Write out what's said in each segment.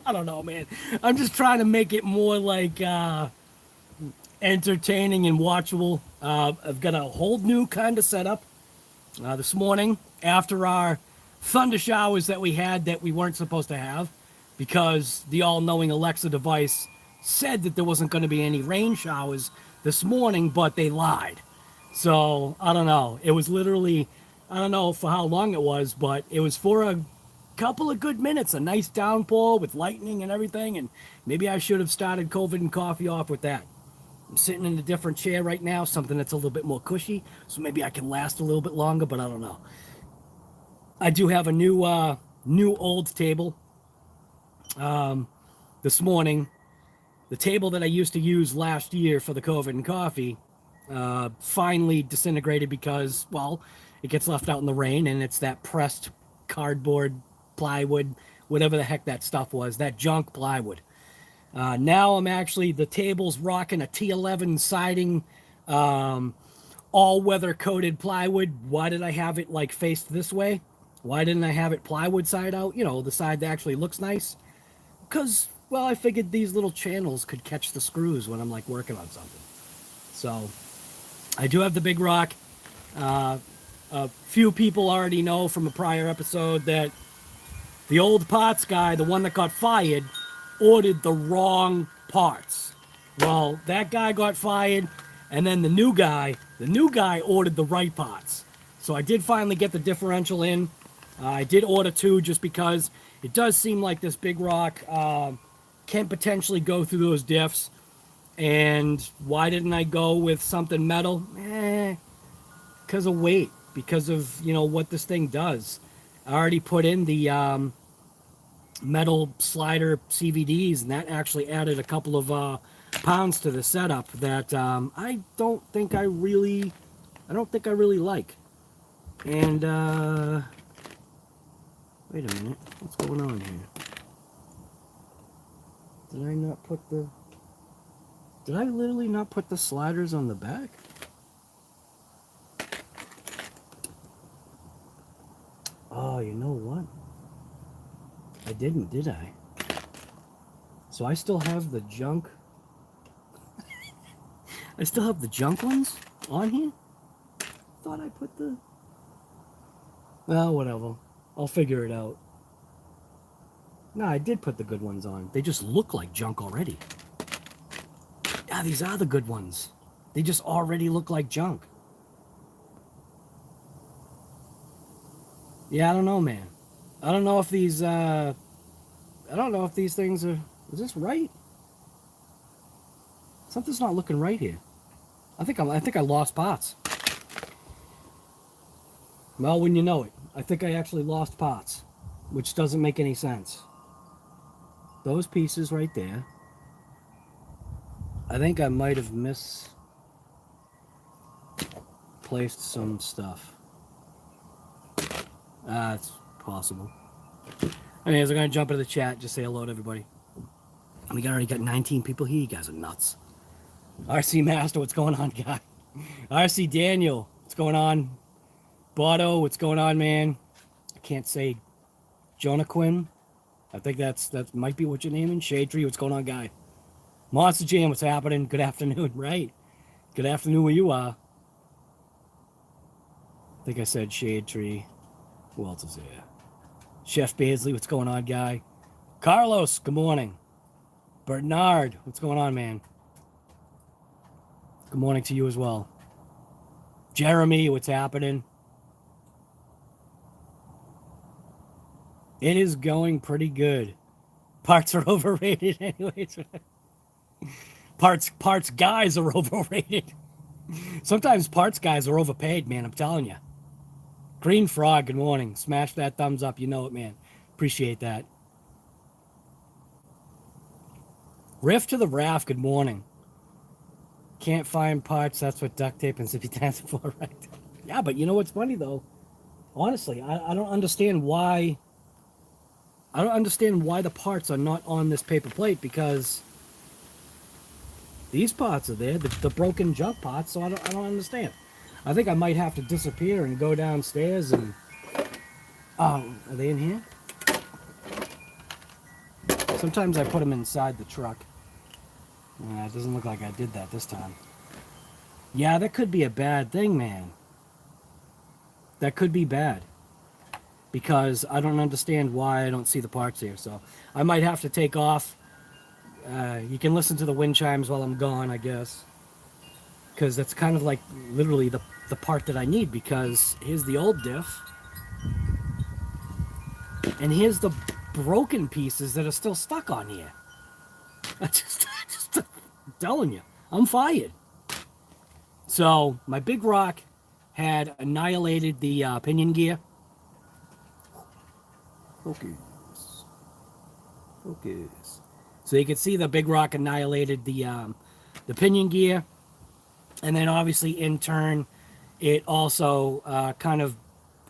I don't know, man. I'm just trying to make it more like entertaining and watchable. I've got a whole new kind of setup this morning after our thunder showers that we had that we weren't supposed to have because the all-knowing Alexa device said that there wasn't going to be any rain showers this morning, but they lied. So, I don't know. It was literally, I don't know for how long it was, but it was for a couple of good minutes. A nice downpour with lightning and everything, and maybe I should have started COVID and coffee off with that. I'm sitting in a different chair right now, something that's a little bit more cushy, so maybe I can last a little bit longer, but I don't know. I do have a new old table this morning. The table that I used to use last year for the COVID and coffee finally disintegrated because, well, it gets left out in the rain, and it's that pressed cardboard, plywood, whatever the heck that stuff was, that junk plywood. Now I'm actually, the table's rocking a T11 siding, all-weather coated plywood. Why did I have it like faced this way? Why didn't I have it plywood side out? You know, the side that actually looks nice. Because, well, I figured these little channels could catch the screws when I'm like working on something. So, I do have the big rock. A few people already know from a prior episode that the old parts guy, the one that got fired, ordered the wrong parts. Well, that guy got fired, and then the new guy ordered the right parts. So I did finally get the differential in. I did order 2 just because it does seem like this big rock can potentially go through those diffs. And why didn't I go with something metal? Because of weight, because of, you know, what this thing does. I already put in the metal slider CVDs, and that actually added a couple of pounds to the setup that I don't think I really like. And wait a minute, what's going on here? Did I literally not put the sliders on the back? Oh, you know what? I didn't, did I? So I still have the junk. I still have the junk ones on here? Thought I put the... Well, whatever. I'll figure it out. No, I did put the good ones on. They just look like junk already. Yeah, these are the good ones. They just already look like junk. Yeah, I don't know, man. I don't know if these, I don't know if these things are... Is this right? Something's not looking right here. I think I lost parts. Well, when you know it. I think I actually lost parts, which doesn't make any sense. Those pieces right there. I think I might have misplaced some stuff. It's possible. Anyways, I'm going to jump into the chat, just say hello to everybody. We already got 19 people here. You guys are nuts. RC Master, what's going on, guy? RC Daniel, what's going on? Bodo, what's going on, man? I can't say Jonaquin. I think that might be what you're naming. Shade Tree, what's going on, guy? Monster Jam, what's happening? Good afternoon, right? Good afternoon where you are. I think I said Shade Tree. Who else is here? Chef Beasley, what's going on, guy? Carlos, good morning. Bernard, what's going on, man? Good morning to you as well. Jeremy, what's happening? It is going pretty good. Parts are overrated anyways. Parts guys are overrated. Sometimes parts guys are overpaid, man, I'm telling you. Green Frog, good morning. Smash that thumbs up, you know it, man. Appreciate that. Riff to the Raft, good morning. Can't find parts, that's what duct tape and zippy taps are for, right? Yeah, but you know what's funny, though? Honestly, I don't understand why... I don't understand why the parts are not on this paper plate, because these parts are there, the broken junk parts, so I don't understand. I think I might have to disappear and go downstairs and... Oh, are they in here? Sometimes I put them inside the truck. It doesn't look like I did that this time. Yeah, that could be a bad thing, man. That could be bad. Because I don't understand why I don't see the parts here. So I might have to take off. You can listen to the wind chimes while I'm gone, I guess. Because that's kind of like literally the part that I need. Because here's the old diff. And here's the broken pieces that are still stuck on here. I just I'm telling you, I'm fired. So my big rock had annihilated the pinion gear. Focus. Focus. So you can see the big rock annihilated the pinion gear. And then obviously in turn, it also kind of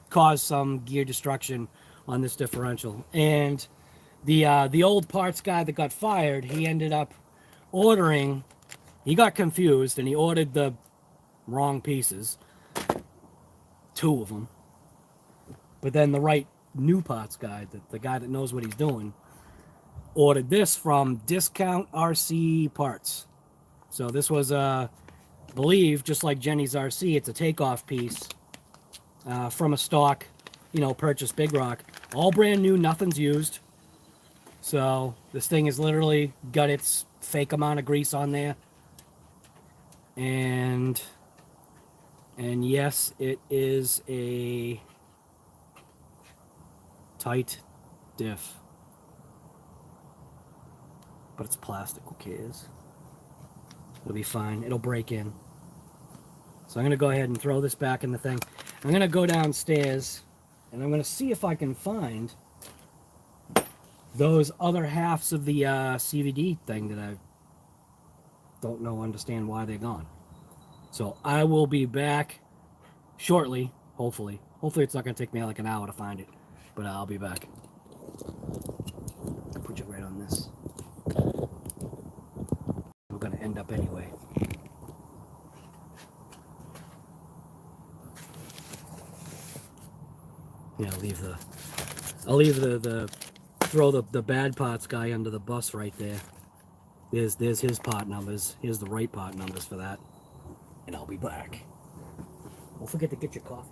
caused some gear destruction on this differential. And the old parts guy that got fired, he ended up ordering, he got confused and he ordered the wrong pieces, 2 of them. But then the right new parts guy, the guy that knows what he's doing, ordered this from Discount RC Parts. So this was, believe, just like Jenny's RC, it's a takeoff piece from a stock, purchased Big Rock. All brand new, nothing's used. So this thing has literally got its fake amount of grease on there. And yes, it is a tight diff. But it's plastic, who cares? It'll be fine, it'll break in. So I'm going to go ahead and throw this back in the thing. I'm going to go downstairs and I'm going to see if I can find those other halves of the CVD thing that I don't understand why they're gone. So I will be back shortly, hopefully. Hopefully it's not going to take me like an hour to find it, but I'll be back. I'll put you right on this. We're going to end up anyway. Yeah, I'll leave the throw the bad parts guy under the bus right there. There's his part numbers. Here's the right part numbers for that. And I'll be back. Don't forget to get your coffee.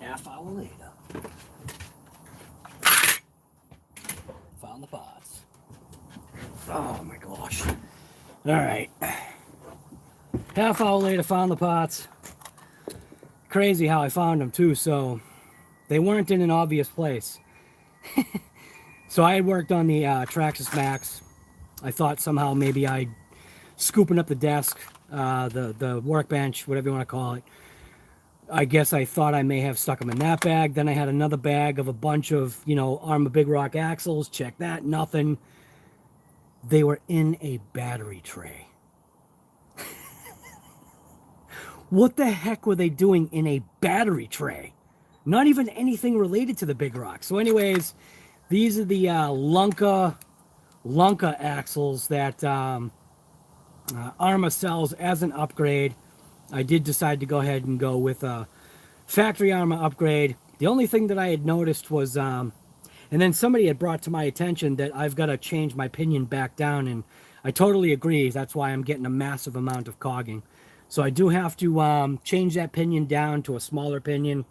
Half hour later. Found the pots. Oh my gosh. Alright. Half hour later, found the pots. Crazy how I found them too, so they weren't in an obvious place. So I had worked on the Traxxas Max. I thought somehow maybe I'd scooping up the desk, the workbench, whatever you want to call it. I guess I thought I may have stuck them in that bag. Then I had another bag of a bunch of, you know, Arrma Big Rock axles. Check that, nothing. They were in a battery tray. What the heck were they doing in a battery tray? Not even anything related to the Big Rock. So anyways, these are the Lunka axles that Arrma sells as an upgrade. I did decide to go ahead and go with a factory Arrma upgrade. The only thing that I had noticed was, and then somebody had brought to my attention that I've got to change my pinion back down, and I totally agree. That's why I'm getting a massive amount of cogging. So I do have to change that pinion down to a smaller pinion.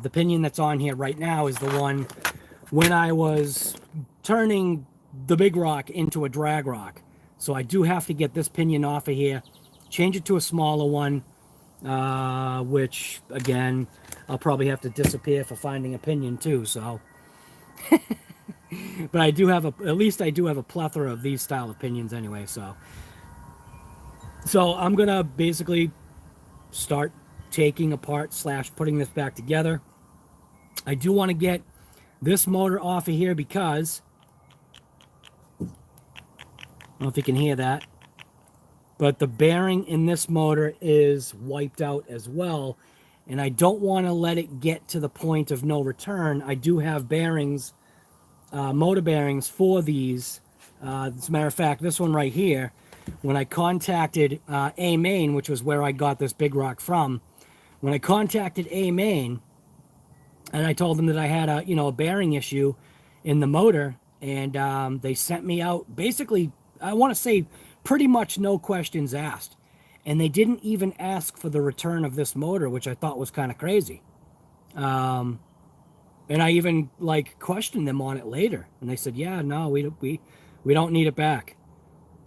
The pinion that's on here right now is the one when I was turning the Big Rock into a drag rock. So I do have to get this pinion off of here, change it to a smaller one, which, again, I'll probably have to disappear for finding a pinion too, so. But I do have at least I do have a plethora of these style of pinions anyway, so. So I'm going to basically start taking apart / putting this back together. I do want to get this motor off of here because, I don't know if you can hear that, but the bearing in this motor is wiped out as well, and I don't want to let it get to the point of no return. I do have bearings, motor bearings for these. As a matter of fact, this one right here, when I contacted A-Main, which was where I got this Big Rock from, when I contacted A-Main and I told them that I had a bearing issue in the motor, and they sent me out basically, I want to say pretty much no questions asked, and they didn't even ask for the return of this motor, which I thought was kind of crazy. And I even like questioned them on it later, and they said, yeah, no, we don't need it back.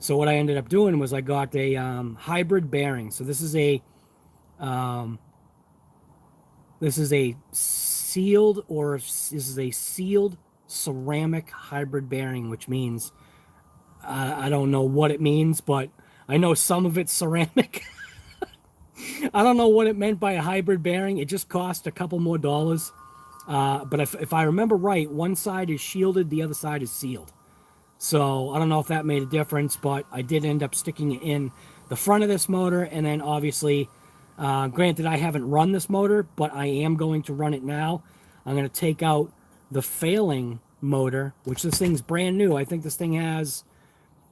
So what I ended up doing was I got a hybrid bearing. So this is a sealed ceramic hybrid bearing, which means I don't know what it means, but I know some of it's ceramic. I don't know what it meant by a hybrid bearing. It just cost a couple more dollars. But if I remember right, one side is shielded, the other side is sealed. So I don't know if that made a difference, but I did end up sticking it in the front of this motor. And then obviously, granted, I haven't run this motor, but I am going to run it now. I'm going to take out the failing motor, which this thing's brand new. I think this thing has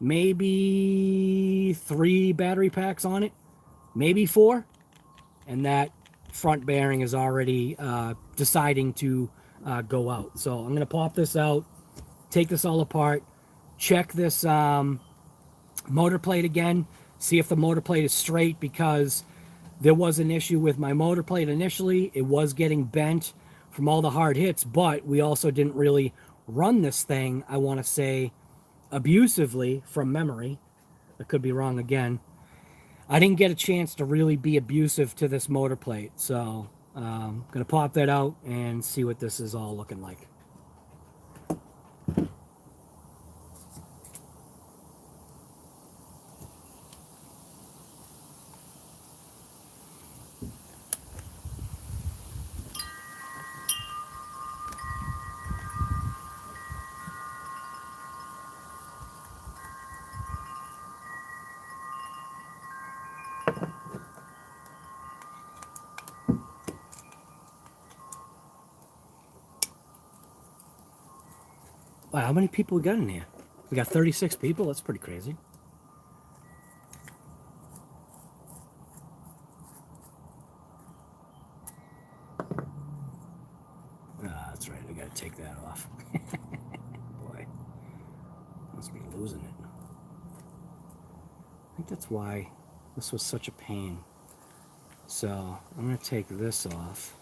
maybe 3 battery packs on it, maybe 4. And that front bearing is already deciding to go out. So I'm going to pop this out, take this all apart, check this motor plate again, see if the motor plate is straight, because there was an issue with my motor plate initially. It was getting bent from all the hard hits, but we also didn't really run this thing, I want to say, abusively from memory. I could be wrong again. I didn't get a chance to really be abusive to this motor plate, so I'm going to pop that out and see what this is all looking like. Wow, how many people we got in here? We got 36 people? That's pretty crazy. That's right, I gotta take that off. Boy, must be losing it. I think that's why this was such a pain. So, I'm gonna take this off.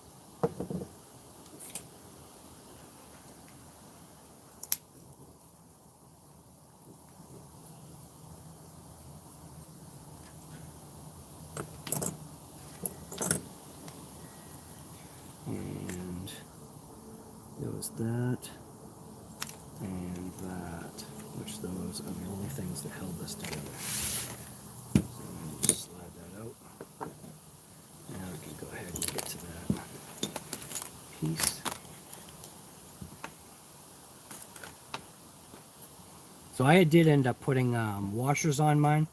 was that and that, which those are the only things that held this together. So I'm going to just slide that out. Now we can go ahead and get to that piece. So I did end up putting washers on mine.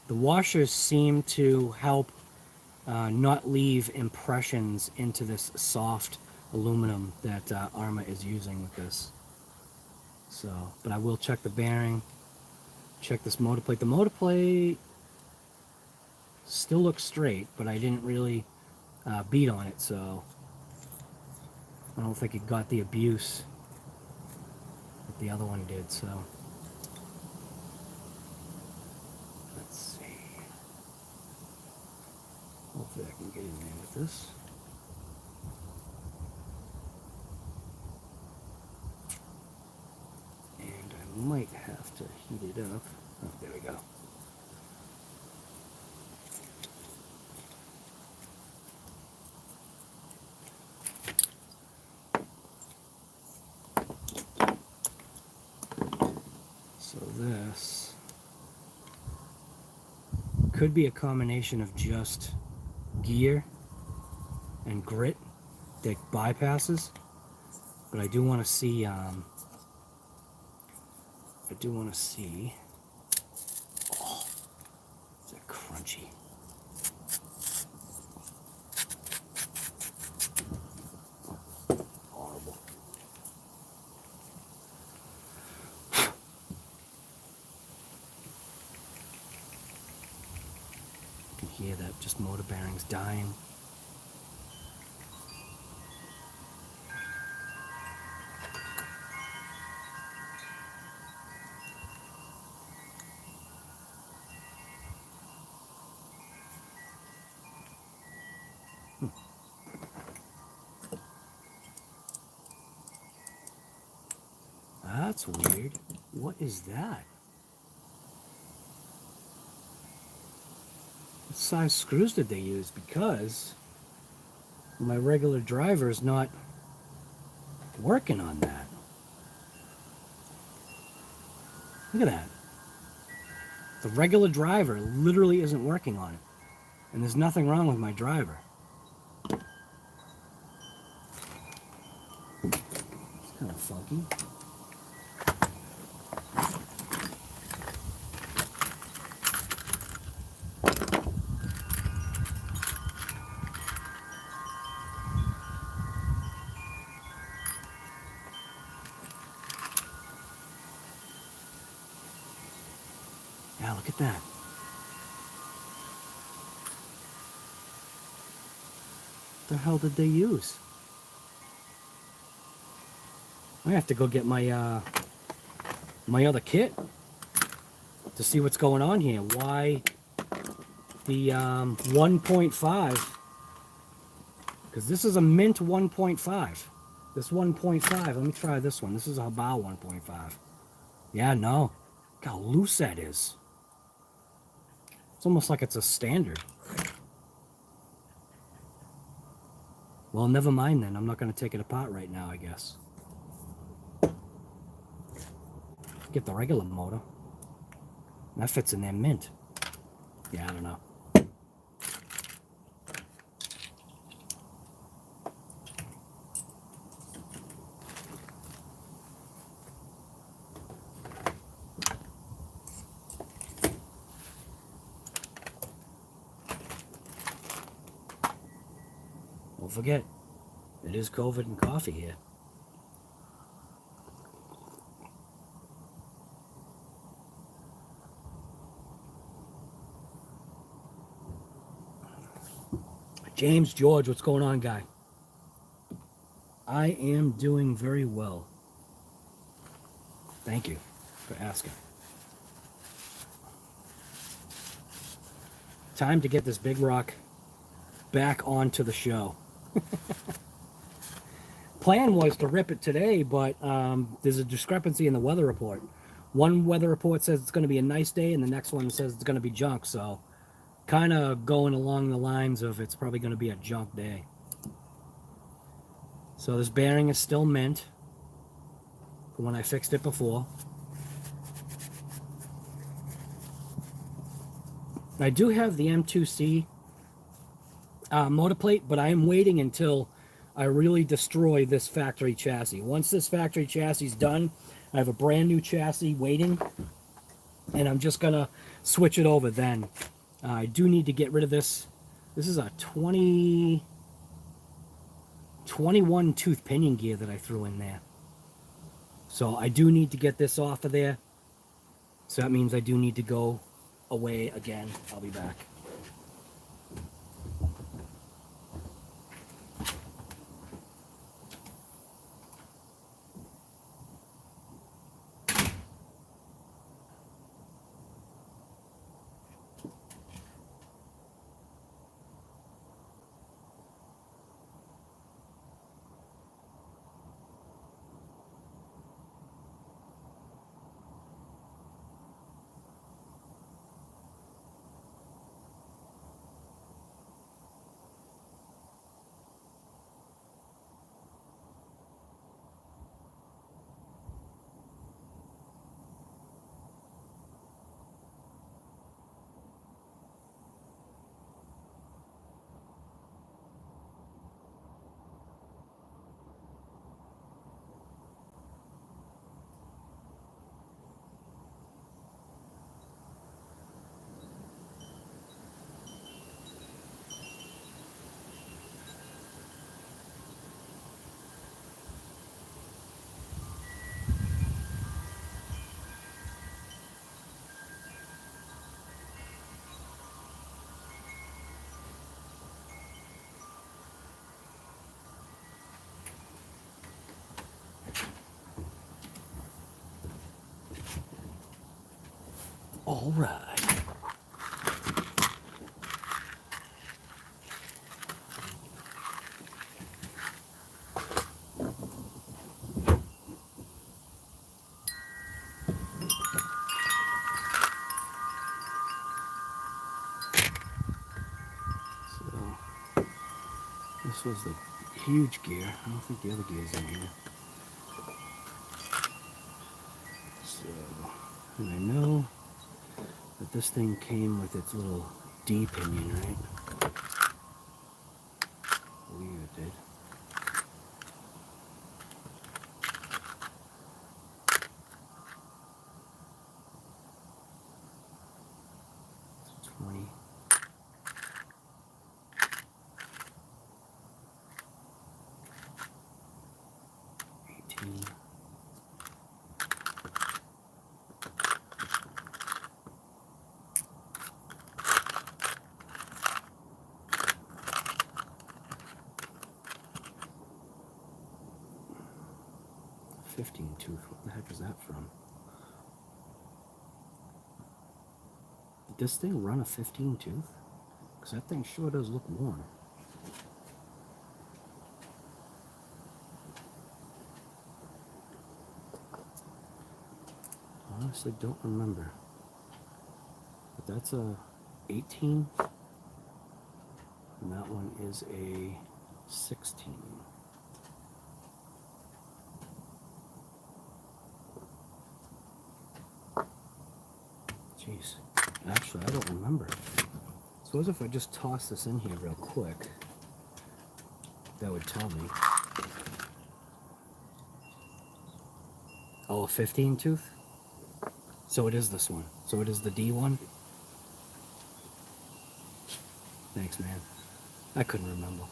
The washers seem to help not leave impressions into this soft aluminum that Arrma is using with this. So, but I will check the bearing, check this motor plate. The motor plate still looks straight, but I didn't really beat on it, so I don't think it got the abuse that the other one did. So let's see. Hopefully I can get in there with this. And I might have to heat it up. Oh, there we go. So this could be a combination of just gear and grit that bypasses, but I do want to see oh, is that crunchy? Horrible. You can hear that, just motor bearings dying. That's weird. What is that? What size screws did they use? Because my regular driver is not working on that. Look at that. The regular driver literally isn't working on it. And there's nothing wrong with my driver. It's kind of funky. Yeah, look at that. What the hell did they use? I have to go get my my other kit to see what's going on here. Why the 1.5? Because this is a mint 1.5. This 1.5. Let me try this one. This is a Hobao 1.5. Yeah, no. Look how loose that is. It's almost like it's a standard. Well, never mind then. I'm not going to take it apart right now, I guess. Get the regular motor. That fits in there mint. Yeah, I don't know. Don't forget, it is COVID and coffee here. James George, what's going on, guy? I am doing very well. Thank you for asking. Time to get this big rock back onto the show. Plan was to rip it today, but there's a discrepancy in the weather report. One weather report says it's going to be a nice day, and the next one says it's going to be junk, so kind of going along the lines of it's probably going to be a junk day. So this bearing is still mint from when I fixed it before. I do have the M2C motor plate, but I am waiting until I really destroy this factory chassis. Once this factory chassis is done, I have a brand new chassis waiting, and I'm just gonna switch it over then. I do need to get rid of this. This is a 21 tooth pinion gear that I threw in there. So I do need to get this off of there. So that means I do need to go away again. I'll be back. All right. This was the huge gear. I don't think the other gear's in here. So, and I know that this thing came with its little D pinion, right? I believe it did. It's 20. 18. 15 tooth. What the heck is that from? Did this thing run a 15 tooth? Because that thing sure does look worn. Honestly don't remember. But that's a 18. And that one is a 16. Jeez, actually I don't remember. Suppose if I just toss this in here real quick, that would tell me. Oh, a 15 tooth? So it is this one. So it is the D one? Thanks, man. I couldn't remember.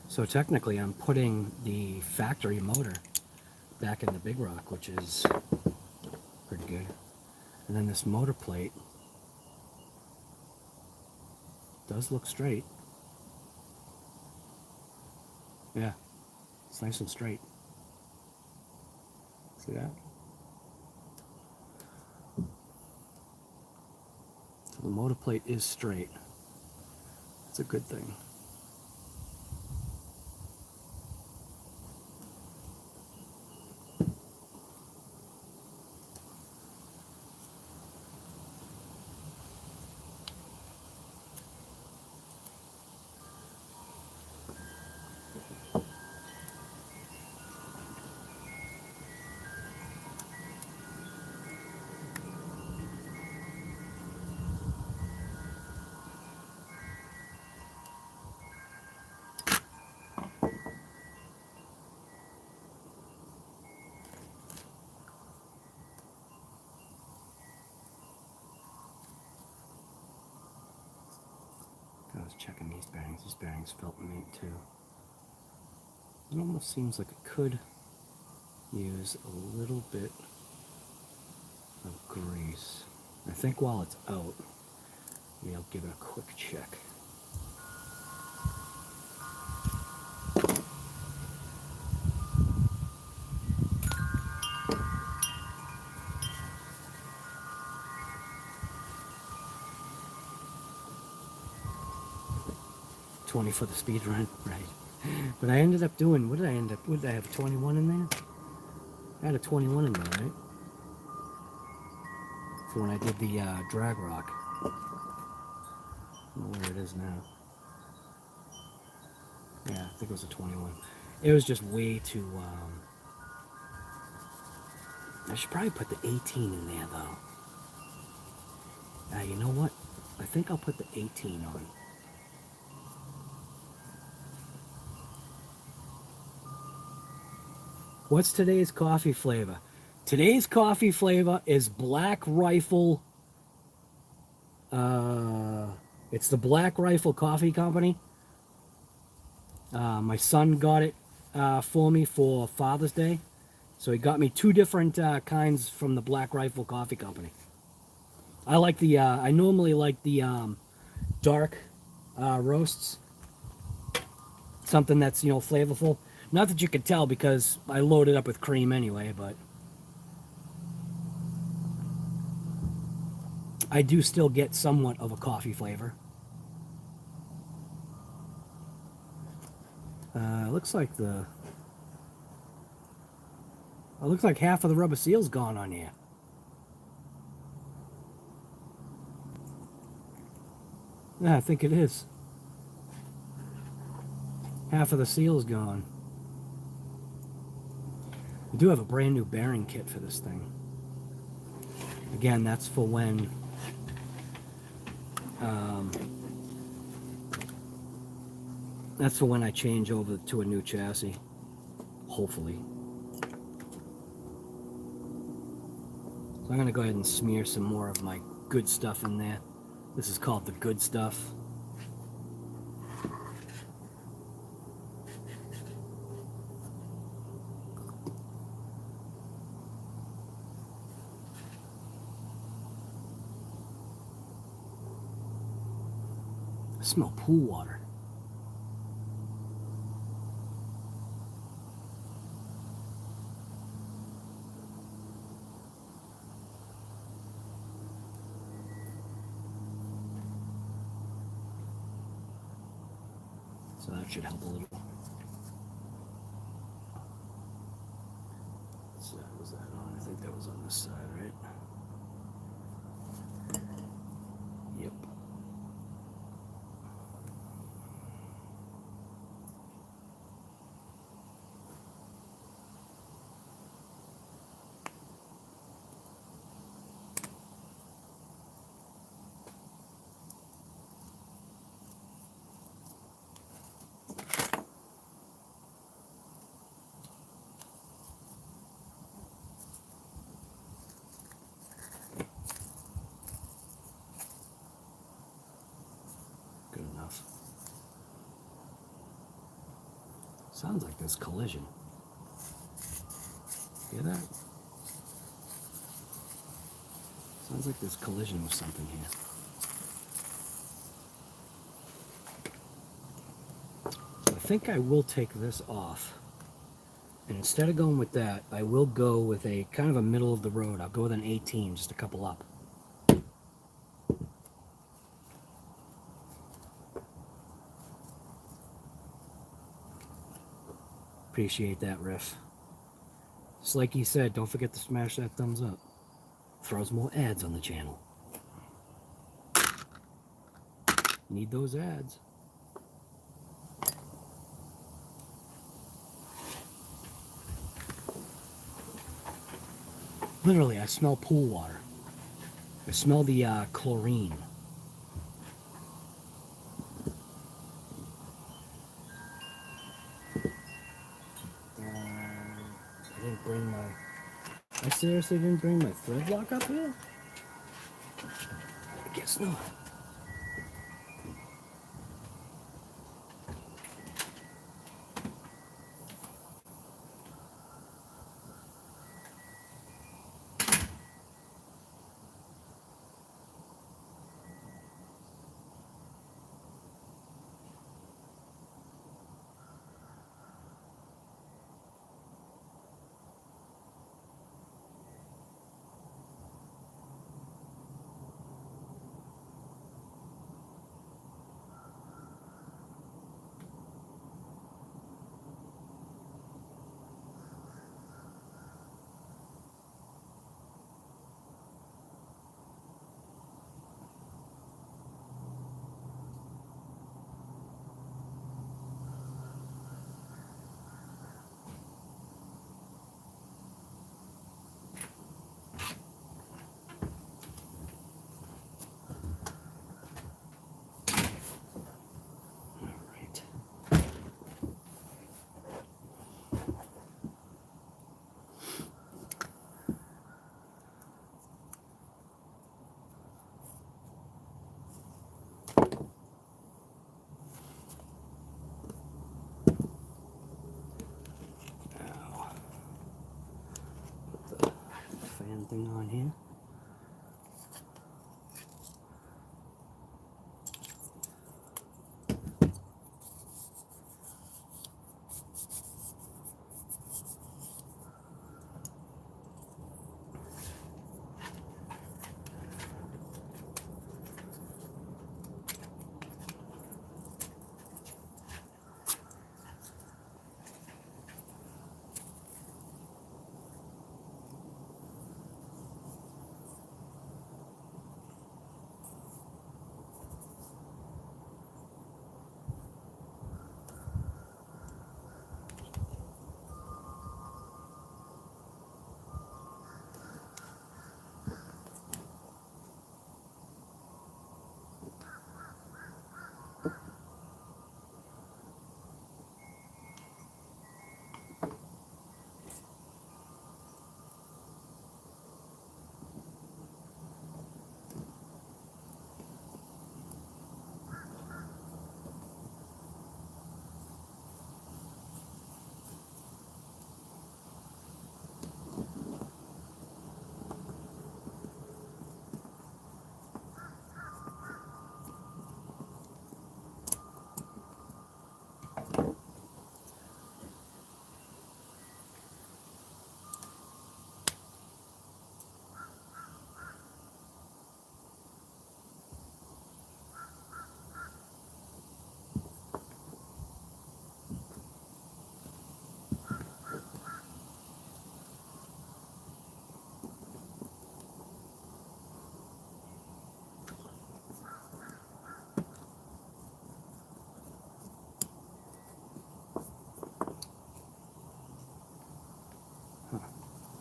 So technically I'm putting the factory motor back in the Big Rock, which is pretty good. And then this motor plate does look straight. Yeah, it's nice and straight. See that? So the motor plate is straight. It's a good thing. was checking these bearings. These bearings felt mint too. It almost seems like it could use a little bit of grease. I think while it's out, maybe I'll give it a quick check. For the speed run, right? But I ended up doing, what did I end up, what did I have, 21 in there? I had a 21 in there, right? For when I did the drag rock. I don't know where it is now. Yeah, I think it was a 21. It was just way too, I should probably put the 18 in there though. You know what? I think I'll put the 18 on. What's today's coffee flavor? Today's coffee flavor is Black Rifle. It's the Black Rifle Coffee Company. My son got it for me for Father's Day. So he got me 2 different kinds from the Black Rifle Coffee Company. I like the, I normally like the dark roasts. Something that's, you know, flavorful. Not that you could tell because I loaded up with cream anyway, but I do still get somewhat of a coffee flavor. Looks like it looks like half of the rubber seal's gone on here. Yeah, I think it is. Half of the seal's gone. We do have a brand new bearing kit for this thing. Again, that's for when I change over to a new chassis, hopefully. So I'm gonna go ahead and smear some more of my good stuff in there. This is called the good stuff. I smell pool water. So that should help a little. So was that on? I think that was on this side, right? Yep. Good enough. Sounds like there's collision. Hear that? Sounds like there's collision with something here. So I think I will take this off. And instead of going with that, I will go with a kind of a middle of the road. I'll go with an 18, just a couple up. Appreciate that, Riff. Just like he said, don't forget to smash that thumbs up. Throws more ads on the channel. Need those ads. Literally, I smell pool water. I smell the chlorine. I didn't bring my... I seriously didn't bring my thread lock up here? I guess not. something on here.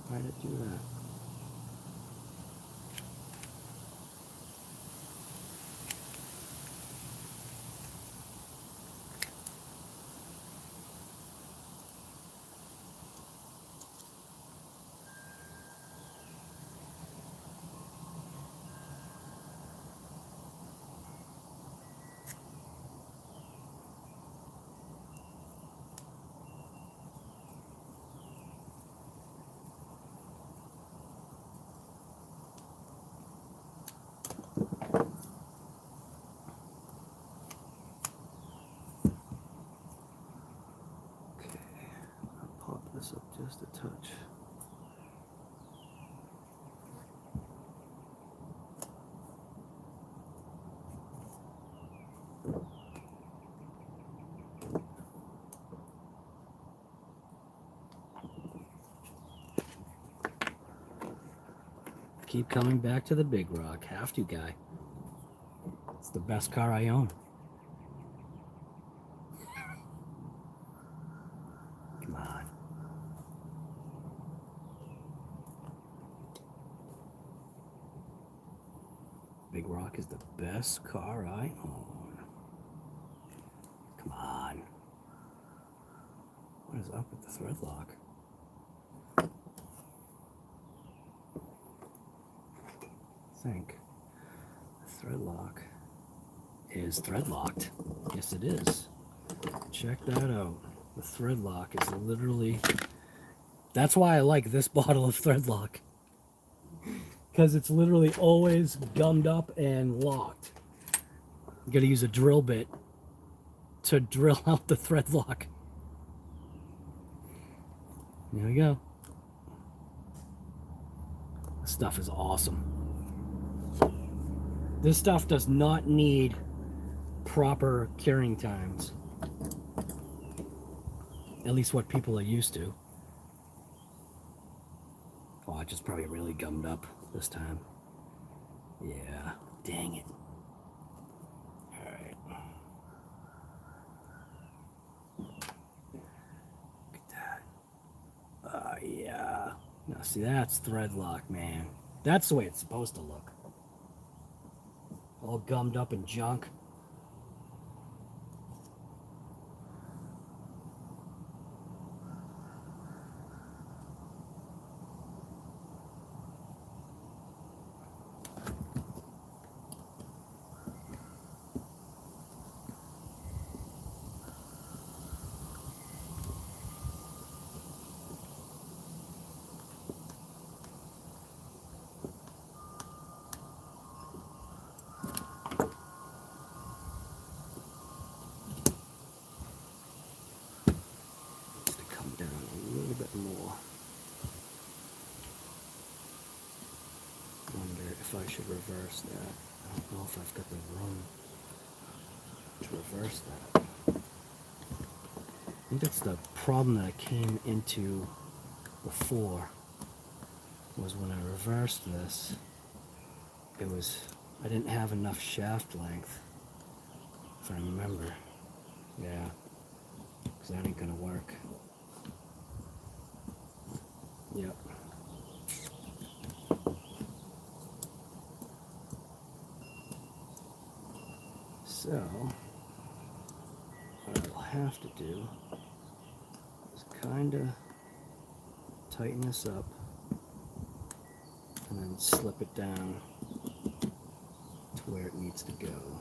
Why did it do that? This up just a touch. Keep coming back to the big rock. Have to, guy. It's the best car I own. Come on. Big Rock is the best car I own. Come on. What is up with the thread lock? I think the thread lock is thread locked. Yes, it is. Check that out. The thread lock is literally... That's why I like this bottle of thread lock. Because it's literally always gummed up and locked. You gotta use a drill bit to drill out the thread lock. There we go. This stuff is awesome. This stuff does not need proper curing times. At least what people are used to. Oh, I just probably really gummed up this time. Yeah, dang it. Alright. Look at that. Yeah. Now see, that's thread lock, man. That's the way it's supposed to look. All gummed up and junk. if I should reverse that. I don't know if I've got the room to reverse that. I think that's the problem that I came into before, was when I reversed this, I didn't have enough shaft length, if I remember. Yeah, because that ain't gonna work. Yep. So, what I'll have to do is kind of tighten this up and then slip it down to where it needs to go.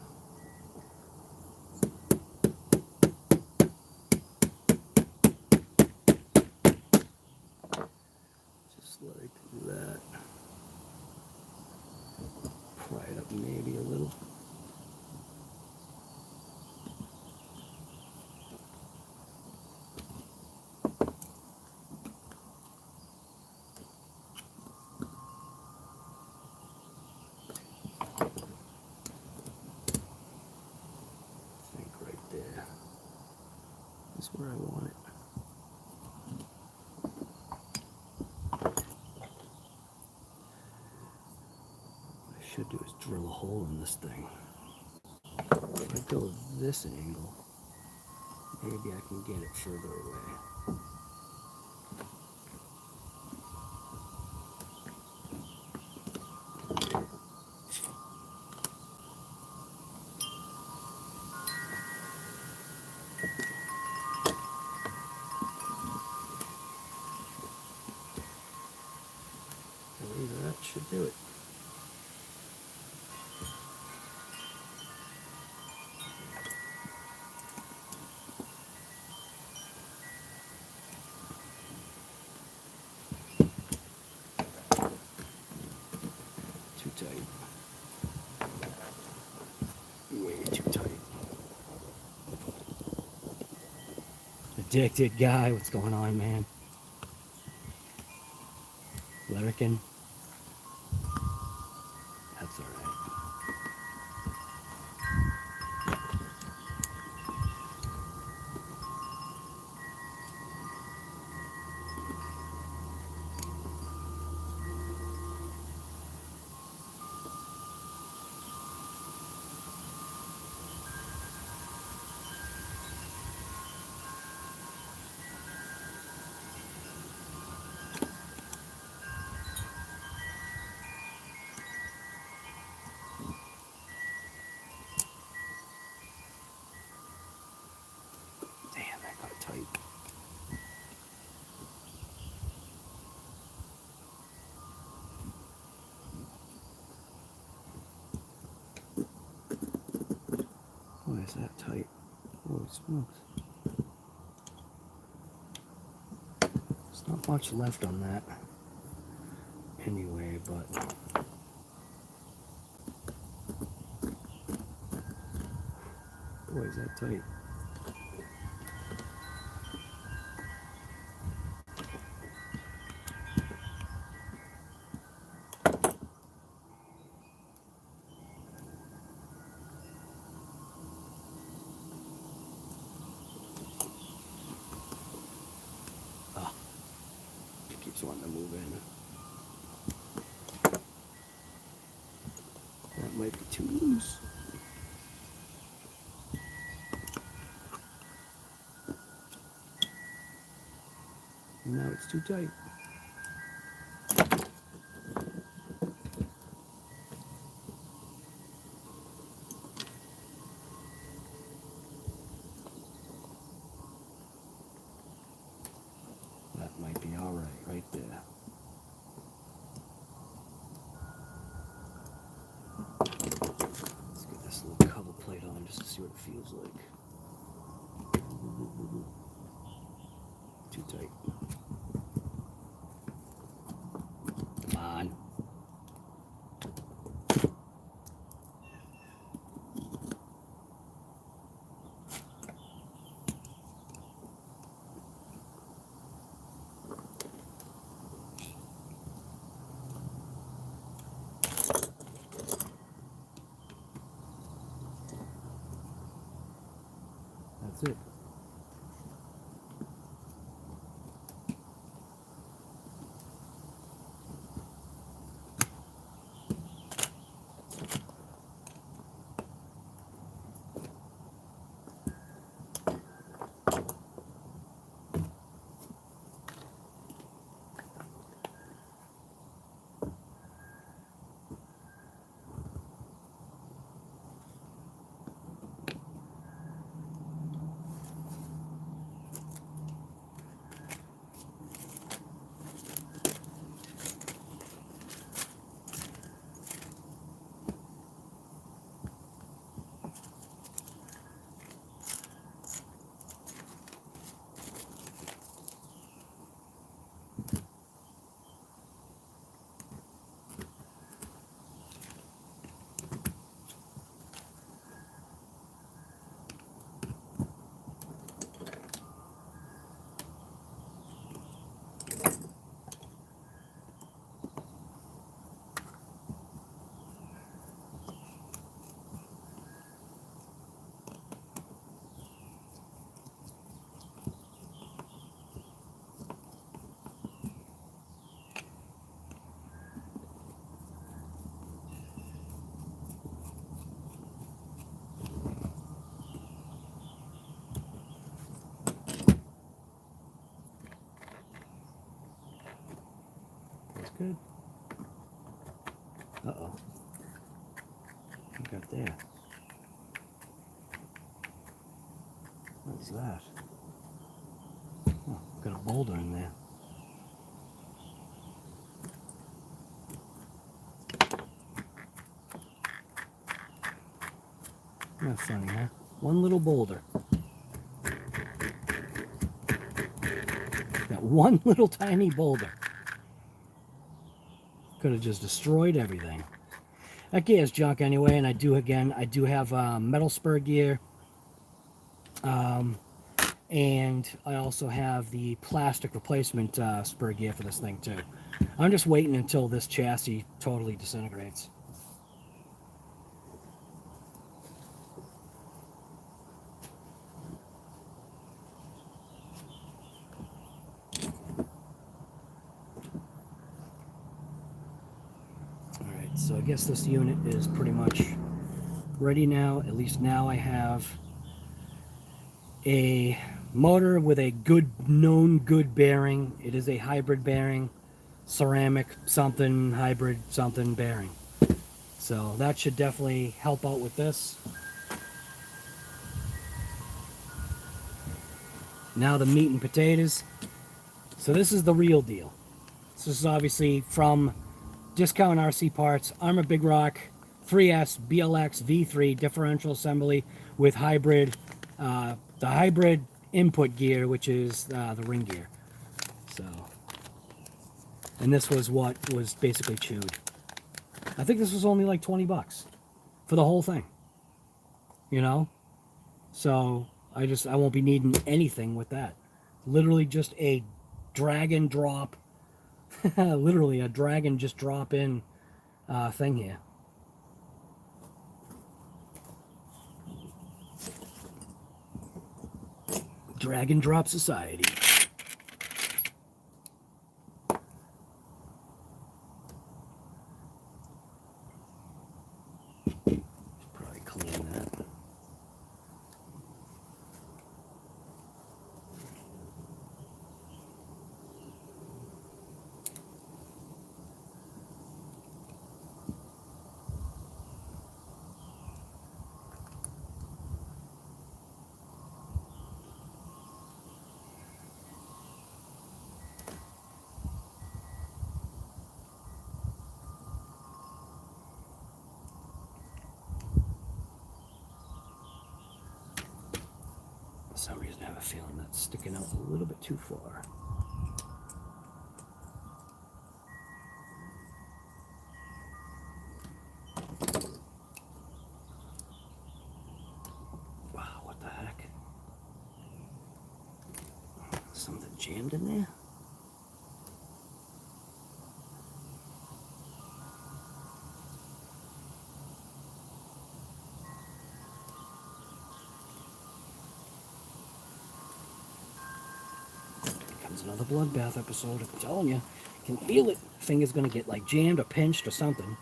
Just like that. Pry it up maybe a little. Where I want it. What I should do is drill a hole in this thing. If I go this angle, maybe I can get it further away. That should do it. Too tight. Way too tight. Addicted guy, what's going on, man? Larrikin? That's alright. Why is that tight? Holy smokes. There's not much left on that anyway, but boy, is that tight. Wanting to move in. That might be too loose. Now it's too tight. That might be all right there. Let's get this little cover plate on just to see what it feels like. Too tight. Come on. That's it. That's good. Uh-oh. What got there? What's that? Oh, got a boulder in there. That's funny, huh? One little boulder. That one little tiny boulder. Could have just destroyed everything. That gear is junk anyway, and I do have metal spur gear. And I also have the plastic replacement spur gear for this thing too. I'm just waiting until this chassis totally disintegrates. Alright, so I guess this unit is pretty much ready now. At least now I have a motor with a known good bearing. It is a hybrid bearing, ceramic something, hybrid something bearing. So that should definitely help out with this. Now the meat and potatoes. So this is the real deal. So this is obviously from Discount RC Parts, Arrma Big Rock 3S BLX V3 differential assembly with hybrid, the hybrid input gear, which is the ring gear. So, and this was what was basically chewed. I think this was only like 20 bucks for the whole thing, you know? So I won't be needing anything with that. Literally just a drag and drop, literally a drag and just drop in thing here. Drag and drop society. Probably clean that. For some reason I have a feeling that's sticking out a little bit too far. Wow, what the heck? Something jammed in there? It's another bloodbath episode. I'm telling you, I can feel it. Finger's gonna get like jammed or pinched or something.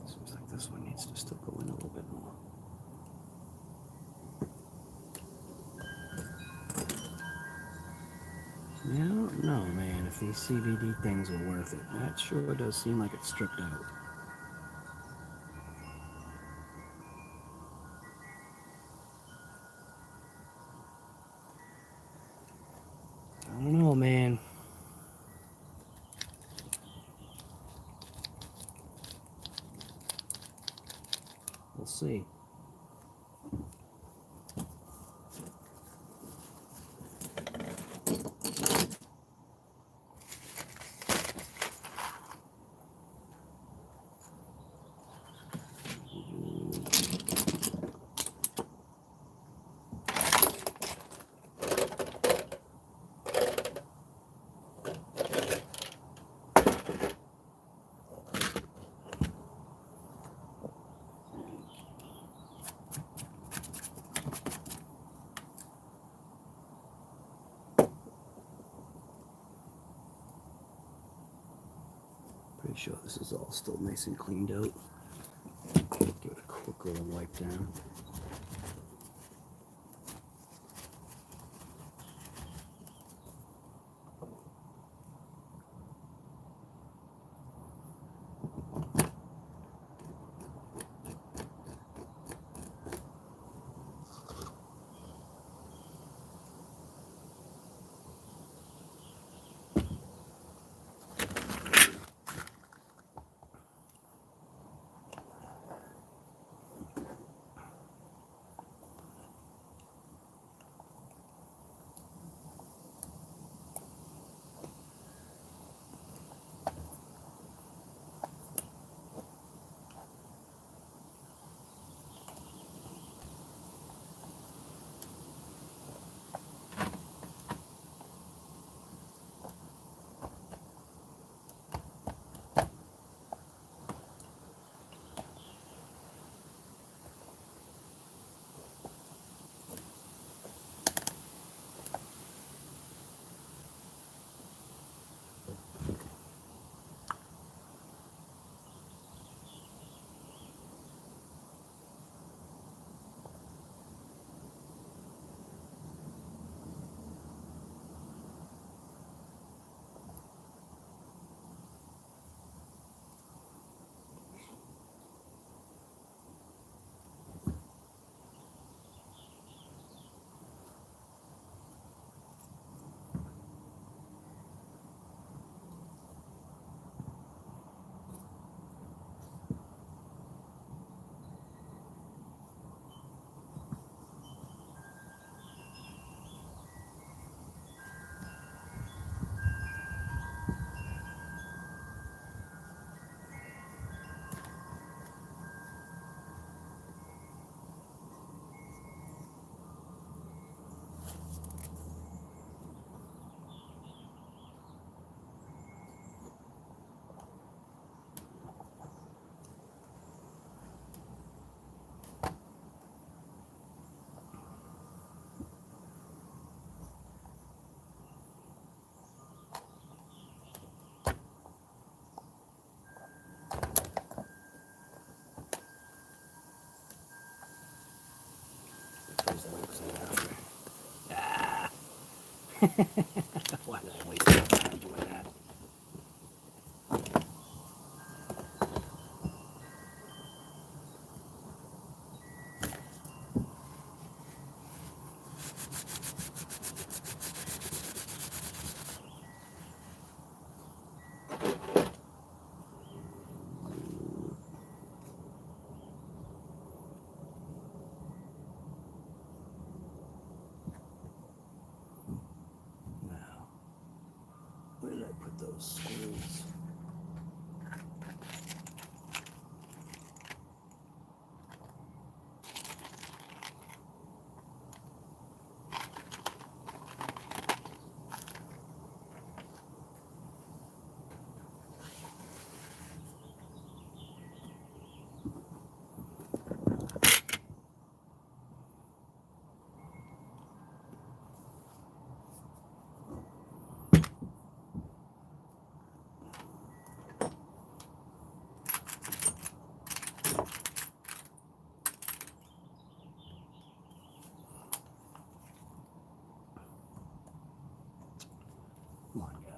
Seems like this one needs to still go in a little bit more. I don't know, man, if these CVD things are worth it. That sure does seem like it's stripped out. I don't know, man. We'll see. Pretty sure this is all still nice and cleaned out. Give it a quick little wipe down. these links in after. Ah. Why did I waste my time doing that? Where did I put those screws? Come on, God.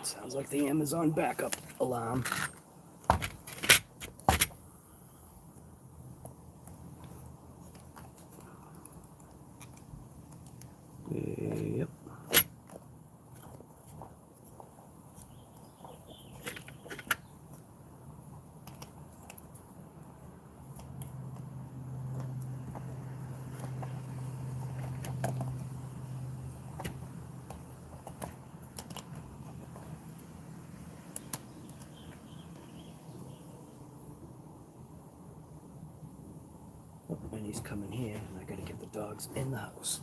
Sounds like the Amazon backup alarm. Yep. And he's coming here, and I gotta get the dogs in the house.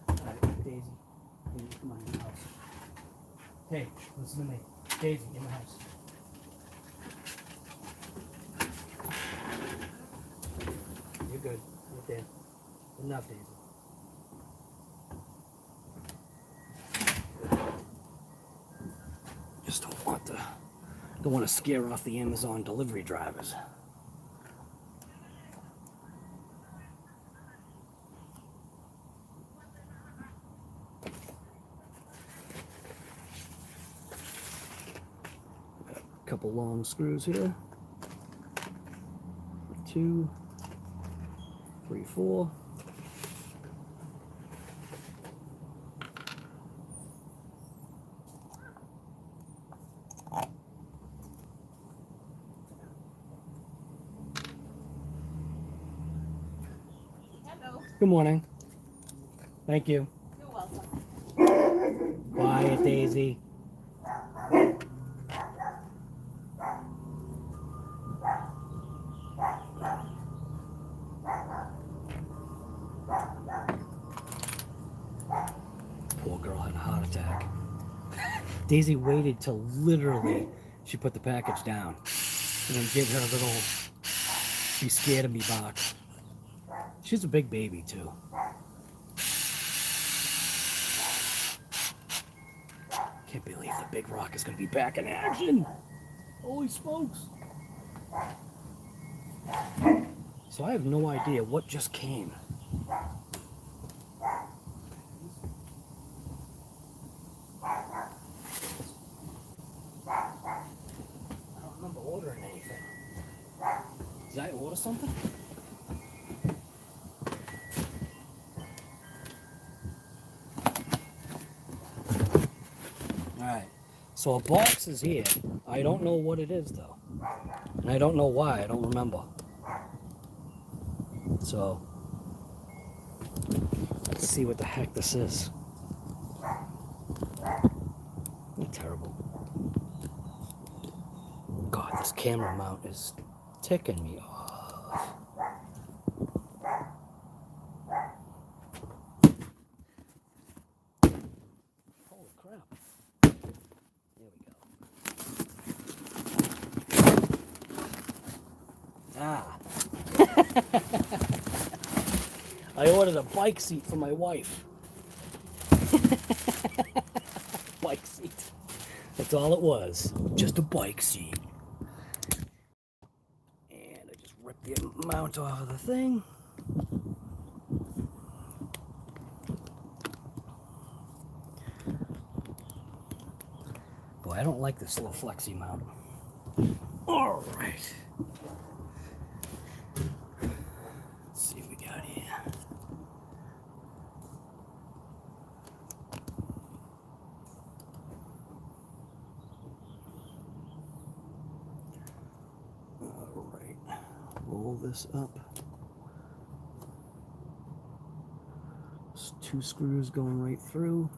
Alright, Daisy, come on in the house. Hey, listen to me. Daisy, in the house. You're good. Right there. Enough, Daisy. Just don't want to scare off the Amazon delivery drivers. Couple long screws here. 2, 3, 4. Hello. Good morning. Thank you. You're welcome. Quiet, Daisy. Poor girl had a heart attack. Daisy waited till literally she put the package down and then did her little be scared of me box. She's a big baby too. Can't believe the big rock is gonna be back in action. Holy smokes. So I have no idea what just came. Ordering anything. Did I order something? Alright, so a box is here. I don't know what it is though. And I don't know why, I don't remember. So, let's see what the heck this is. Terrible. God, this camera mount is ticking me off. Holy crap. There we go. Ah. I ordered a bike seat for my wife. Bike seat. That's all it was. Just a bike seat. And I just ripped the mount off of the thing. Boy, I don't like this little flexi mount. All right. Let's see what we got here. All right. Roll this up. There's 2 screws going right through.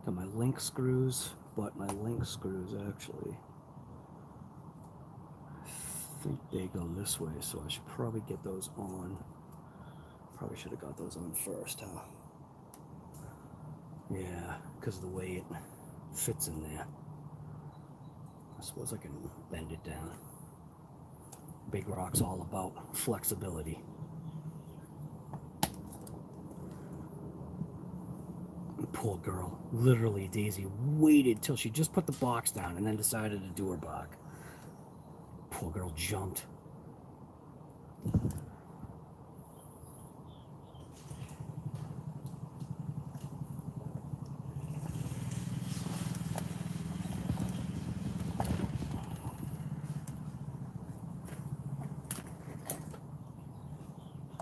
Got my link screws, but my link screws actually, I think they go this way, so I should probably get those on. Probably should have got those on first, huh? Yeah, because of the way it fits in there. I suppose I can bend it down. Big Rock's all about flexibility. Poor girl. Literally, Daisy waited till she just put the box down and then decided to do her bark. Poor girl jumped.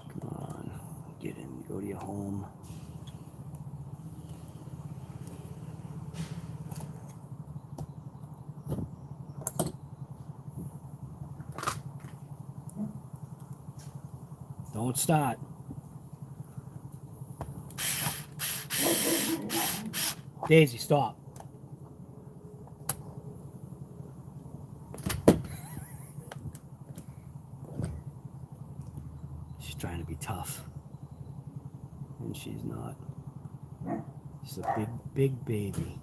Come on, get in, go to your home. Don't start. Daisy, stop. She's trying to be tough. And she's not. She's a big, big baby.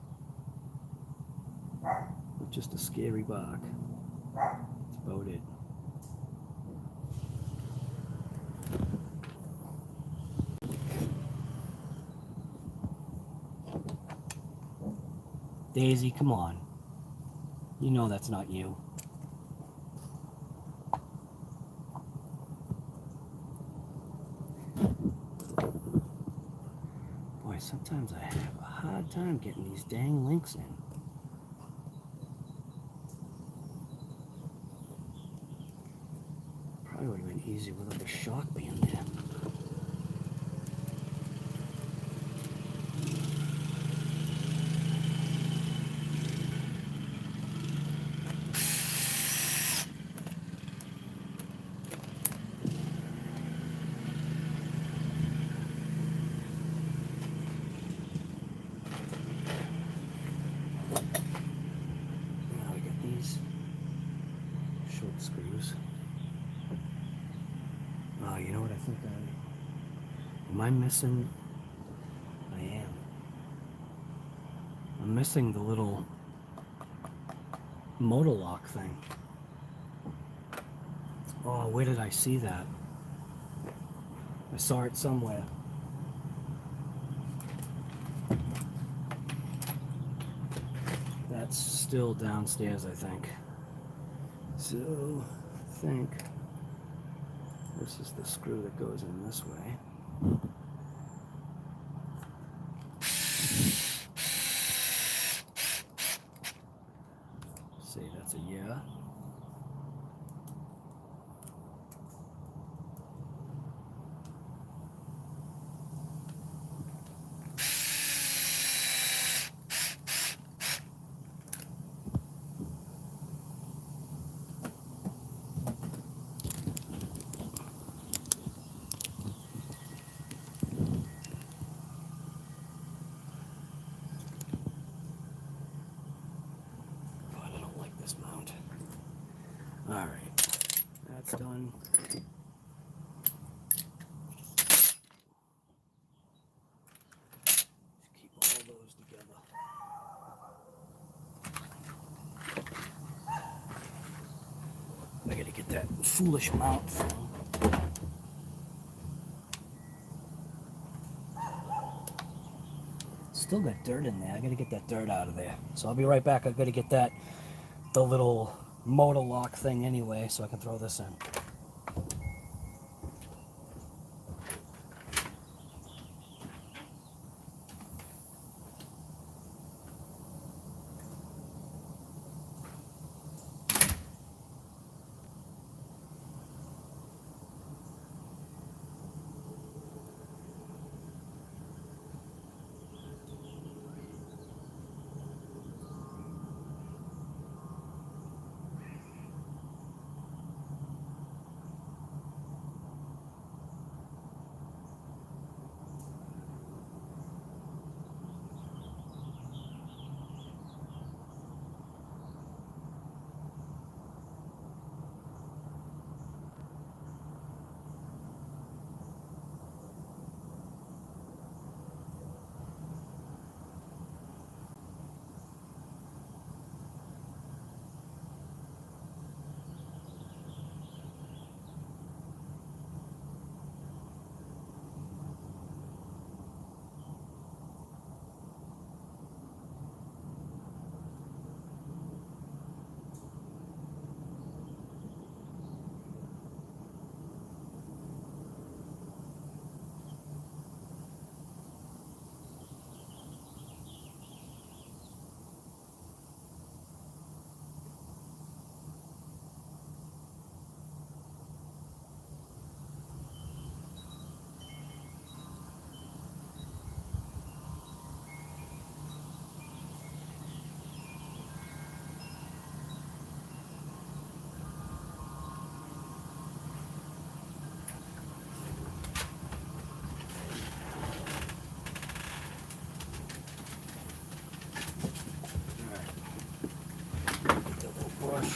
With just a scary bark. That's about it. Daisy, come on. You know that's not you. Boy, sometimes I have a hard time getting these dang links in. Probably would have been easier without the shock being there. Screws. Oh, you know what I think am I missing? I am. I'm missing the little motor lock thing. Oh, where did I see that? I saw it somewhere. That's still downstairs, I think. So, I think this is the screw that goes in this way. Say that's a yeah. Alright, that's done. Just keep all those together. I gotta get that foolish mount thing. Still got dirt in there. I gotta get that dirt out of there. So I'll be right back. I gotta get the little motor lock thing anyway, so I can throw this in.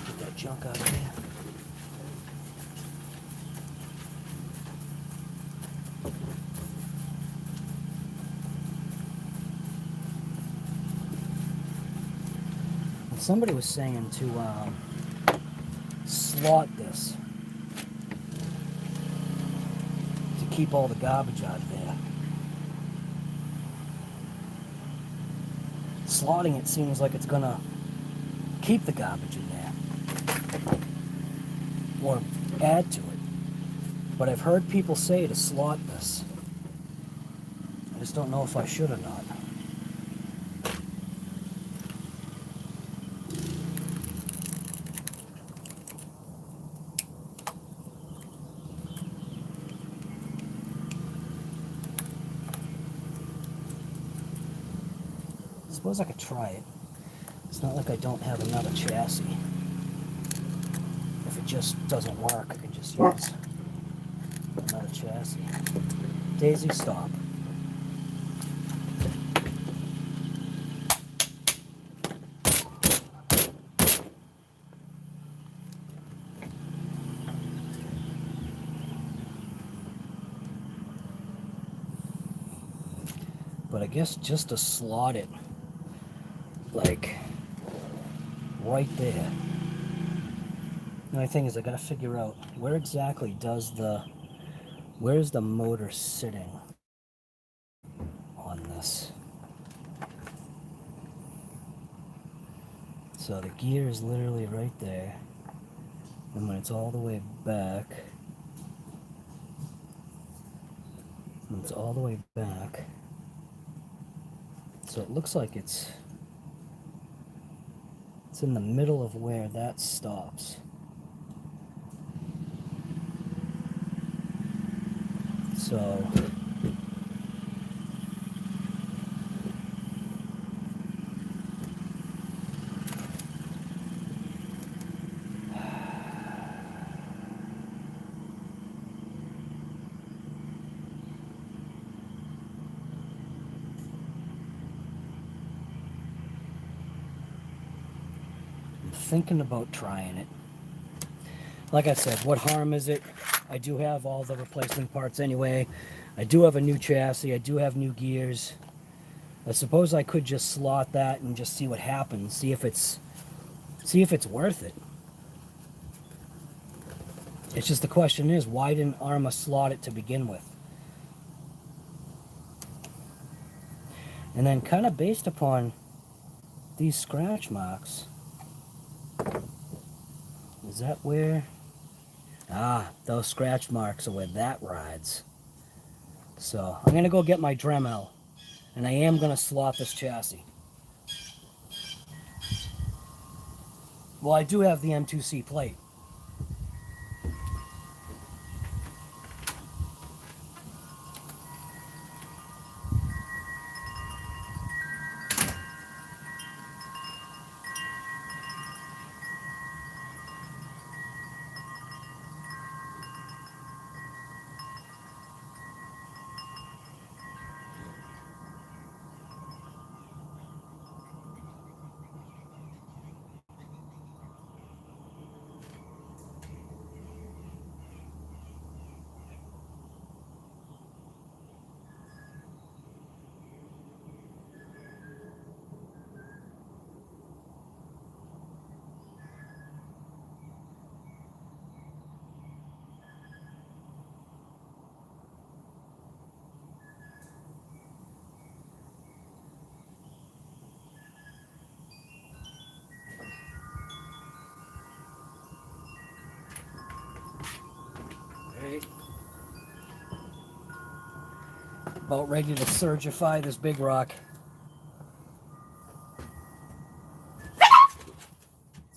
Get that junk out of there. And somebody was saying to slot this to keep all the garbage out of there. Slotting it seems like it's gonna keep the garbage in there or add to it, but I've heard people say to slot this. I just don't know if I should or not. I suppose I could try it. It's not like I don't have another chassis. If it just doesn't work, I can just use another chassis. Daisy, stop. But I guess just to slot it, like, right there. The only thing is I gotta figure out where exactly where's the motor sitting on this. So the gear is literally right there. And when it's all the way back, so it looks like it's in the middle of where that stops. So I'm thinking about trying it. like I said, what harm is it? I do have all the replacement parts anyway. I do have a new chassis. I do have new gears. I suppose I could just slot that and just see what happens. See if it's worth it. It's just the question is, why didn't Arrma slot it to begin with? And then kind of based upon these scratch marks, is that where? Ah, those scratch marks are where that rides. So I'm going to go get my Dremel, and I am going to slot this chassis. Well, I do have the M2C plate. Right. About ready to surgify this big rock.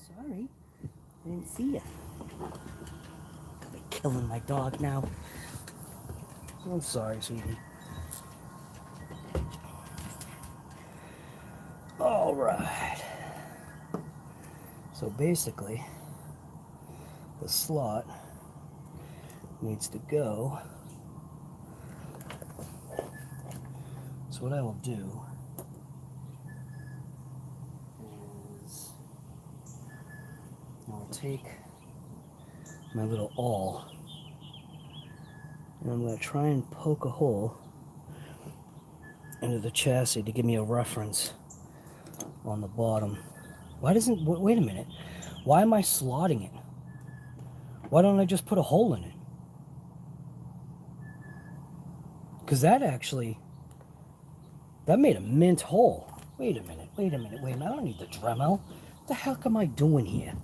Sorry, I didn't see you. I'll be killing my dog now. I'm sorry, sweetie. All right. So basically, the slot needs to go. So what I will do is I'll take my little awl and I'm going to try and poke a hole into the chassis to give me a reference on the bottom. Why doesn't, wait a minute, why am I slotting it? Why don't I just put a hole in it? Because that actually, that made a mint hole. Wait a minute, wait a minute, wait a minute, I don't need the Dremel. What the heck am I doing here?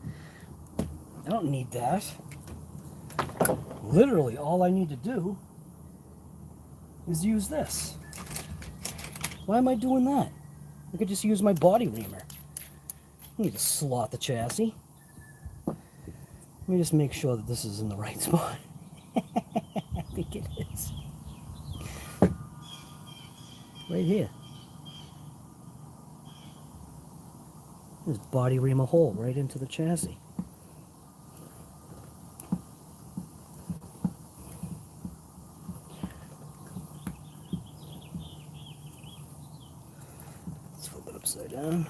I don't need that. Literally, all I need to do is use this. Why am I doing that? I could just use my body reamer. I need to slot the chassis. Let me just make sure that this is in the right spot. I think it is. Right here. There's body ream a hole right into the chassis. Let's flip it upside down.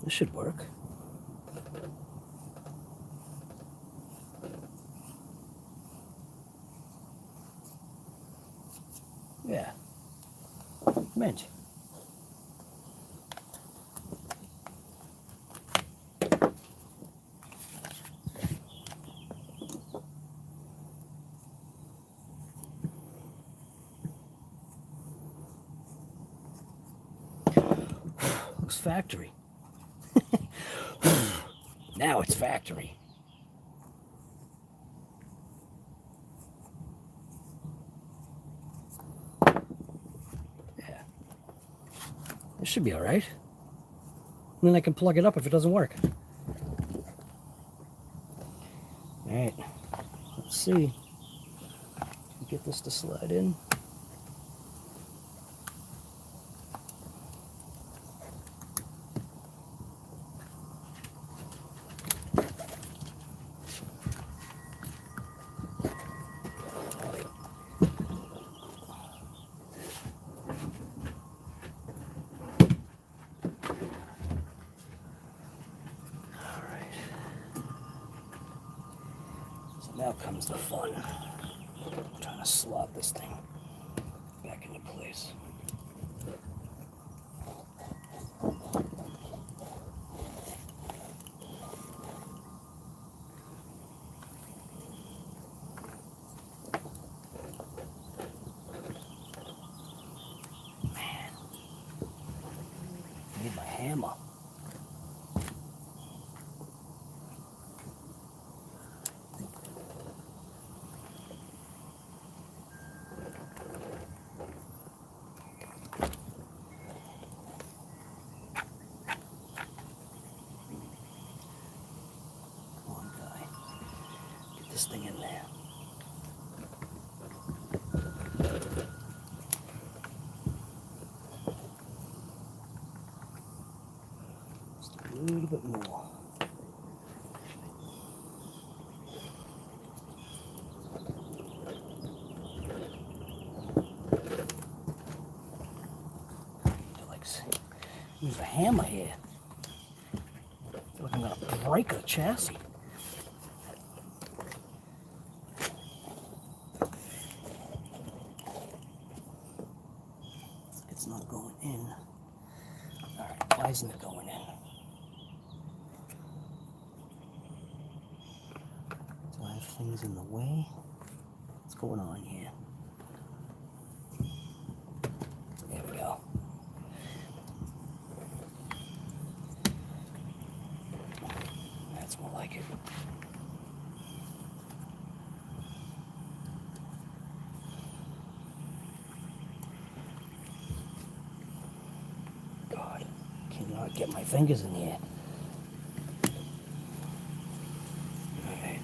This should work. Yeah. Mint. Looks factory. Now it's factory. Yeah. This should be all right. And then I can plug it up if it doesn't work. All right. Let's see. Get this to slide in. Now comes the fun. I'm trying to slot this thing back into place. Man, I need my hammer. This thing in there. Just a little bit more. Use a hammer here. I feel like I'm gonna break the chassis. It's not going in. Alright, why isn't it going in? Do I have things in the way? What's going on here? There we go. That's more like it. God, cannot get my fingers in here. Alright.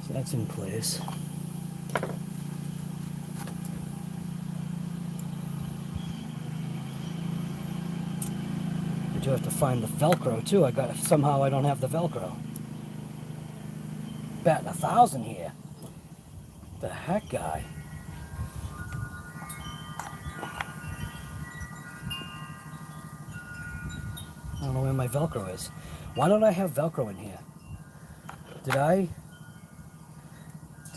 So that's in place. I do have to find the Velcro too. Somehow I don't have the Velcro. Batting 1,000 here. The heck, guy. I don't know where my Velcro is. Why don't I have Velcro in here? Did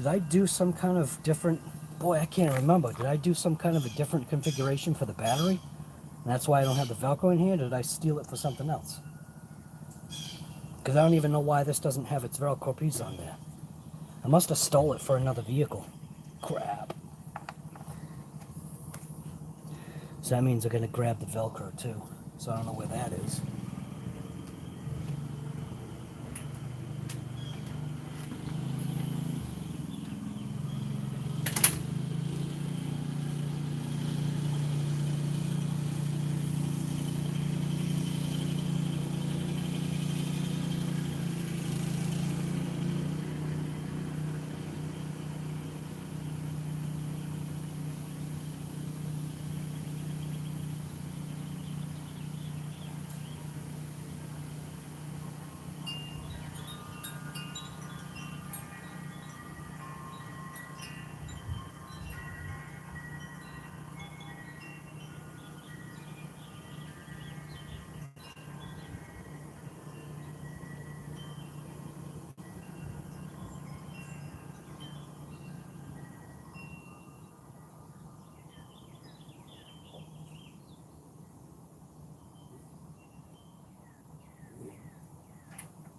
I do some kind of different... Boy, I can't remember. Did I do some kind of a different configuration for the battery? And that's why I don't have the Velcro in here? Or did I steal it for something else? Because I don't even know why this doesn't have its Velcro piece on there. I must have stole it for another vehicle. Crap. So that means they're going to grab the Velcro too. So I don't know where that is.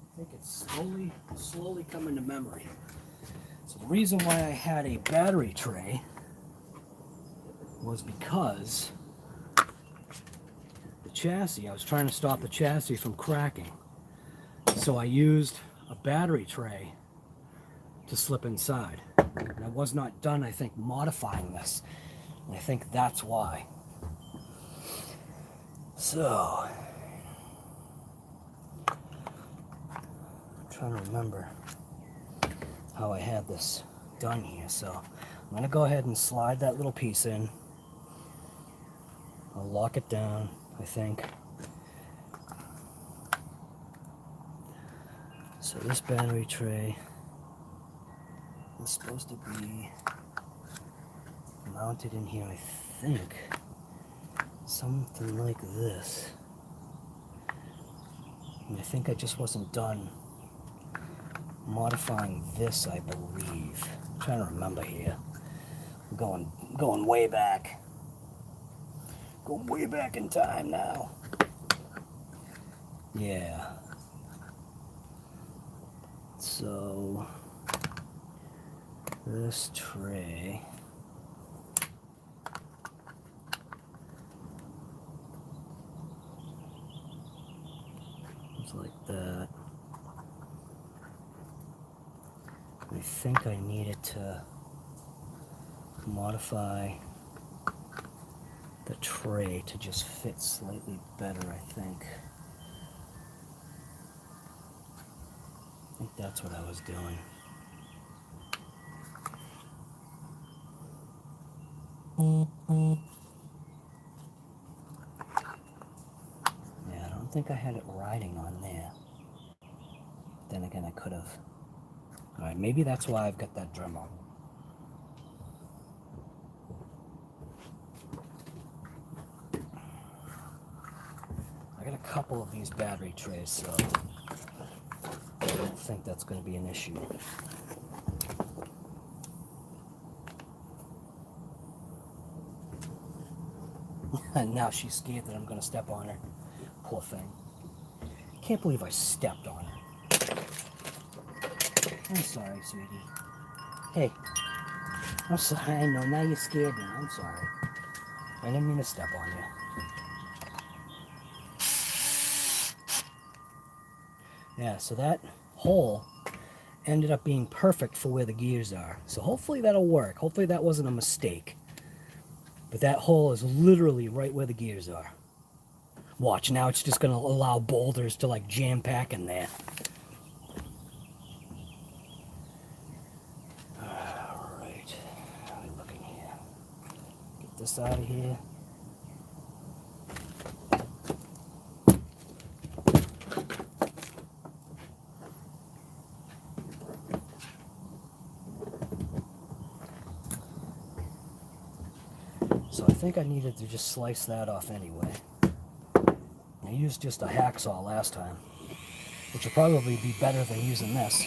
I think it's slowly coming to memory. So the reason why I had a battery tray was because the chassis, I was trying to stop the chassis from cracking. So I used a battery tray to slip inside. And I was not done, I think, modifying this. And I think that's why. So... trying to remember how I had this done here, so I'm going to go ahead and slide that little piece in. I'll lock it down, I think. So this battery tray is supposed to be mounted in here, I think. Something like this. And I think I just wasn't done modifying this, I believe. I'm trying to remember here. Going way back. Going way back in time now. Yeah. So this tray is like that. I think I needed to modify the tray to just fit slightly better, I think. I think that's what I was doing. Yeah, I don't think I had it riding on there. Then again, I could have. Alright, maybe that's why I've got that drum on. I got a couple of these battery trays, so I don't think that's going to be an issue. And now she's scared that I'm going to step on her. Poor thing. Can't believe I stepped on her. I'm sorry, sweetie. Hey. I'm sorry. I know. Now you scared me. I'm sorry. I didn't mean to step on you. Yeah, so that hole ended up being perfect for where the gears are. So hopefully that'll work. Hopefully that wasn't a mistake. But that hole is literally right where the gears are. Watch, now it's just going to allow boulders to like jam pack in there. Alright, how are we looking here? Get this out of here. So I think I needed to just slice that off anyway. I used just a hacksaw last time, which will probably be better than using this.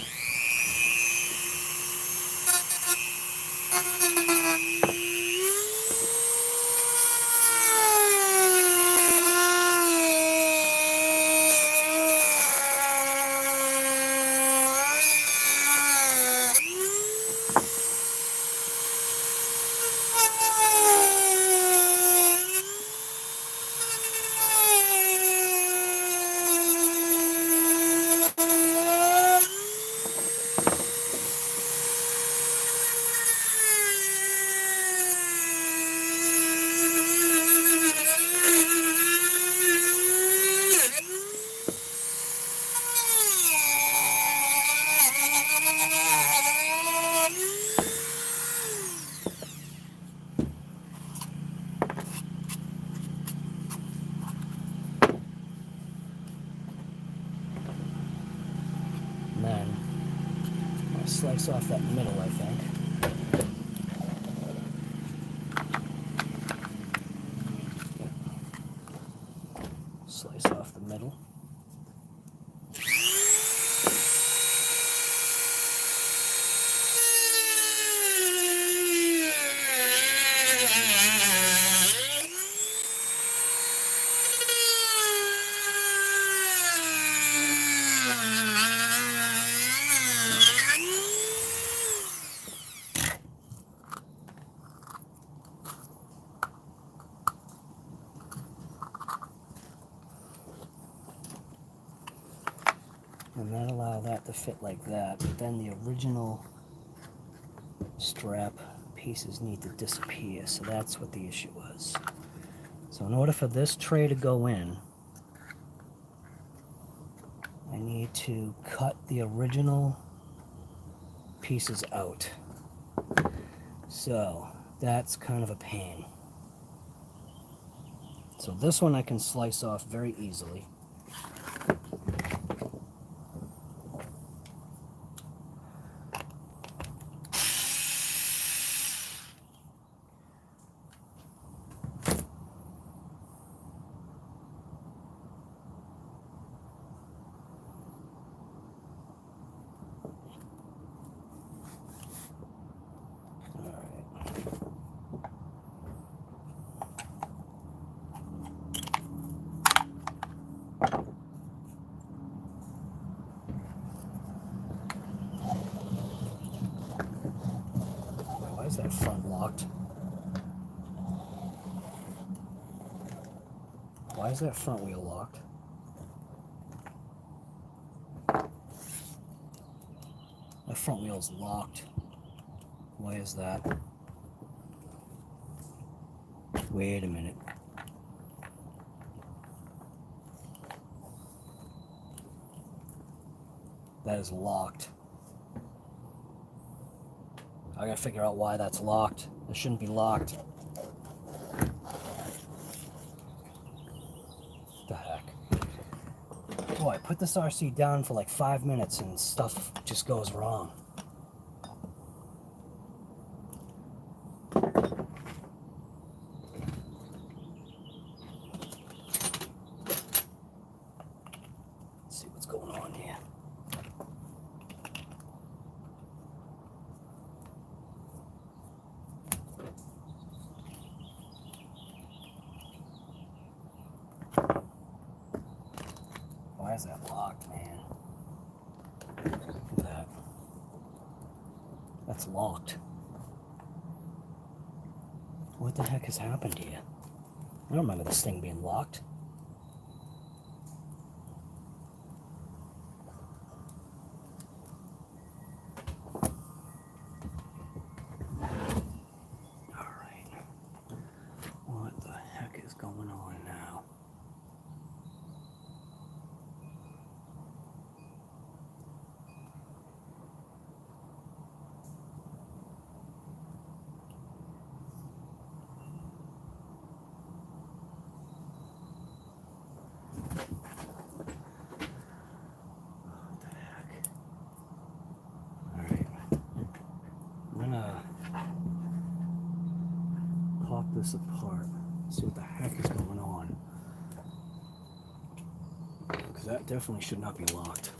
And then I'll slice off that middle, I think. Slice off the middle. And then allow that to fit like that, but then the original strap pieces need to disappear, so that's what the issue was. So in order for this tray to go in, I need to cut the original pieces out. So that's kind of a pain. So this one I can slice off very easily. Why is that front wheel locked? That front wheel's locked. Why is that? Wait a minute. That is locked. I gotta figure out why that's locked. It shouldn't be locked. What the heck? Boy, I put this RC down for like 5 minutes and stuff just goes wrong. Let's see what's going on here. Why is that locked, man? Look at that. That's locked. What the heck has happened here? I don't remember this thing being locked. Alright. What the heck is going on now? Pop this apart, see what the heck is going on, because that definitely should not be locked.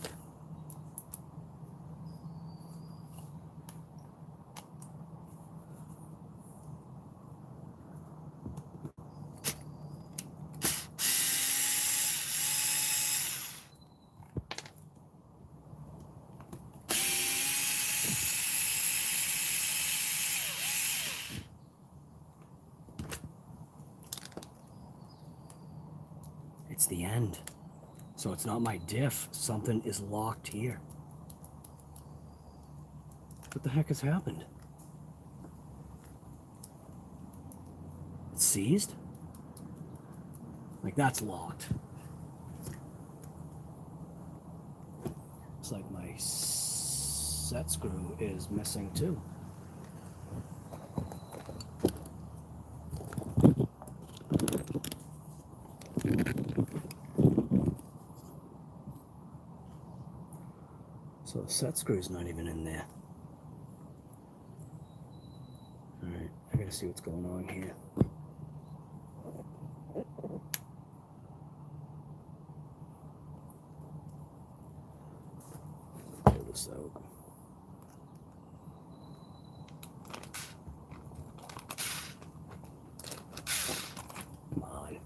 It's the end. So it's not my diff. Something is locked here. What the heck has happened? It's seized? Like, that's locked. It's like my set screw is missing too. So the set screw's not even in there. Alright, I gotta see what's going on here. Pull this out. Come on.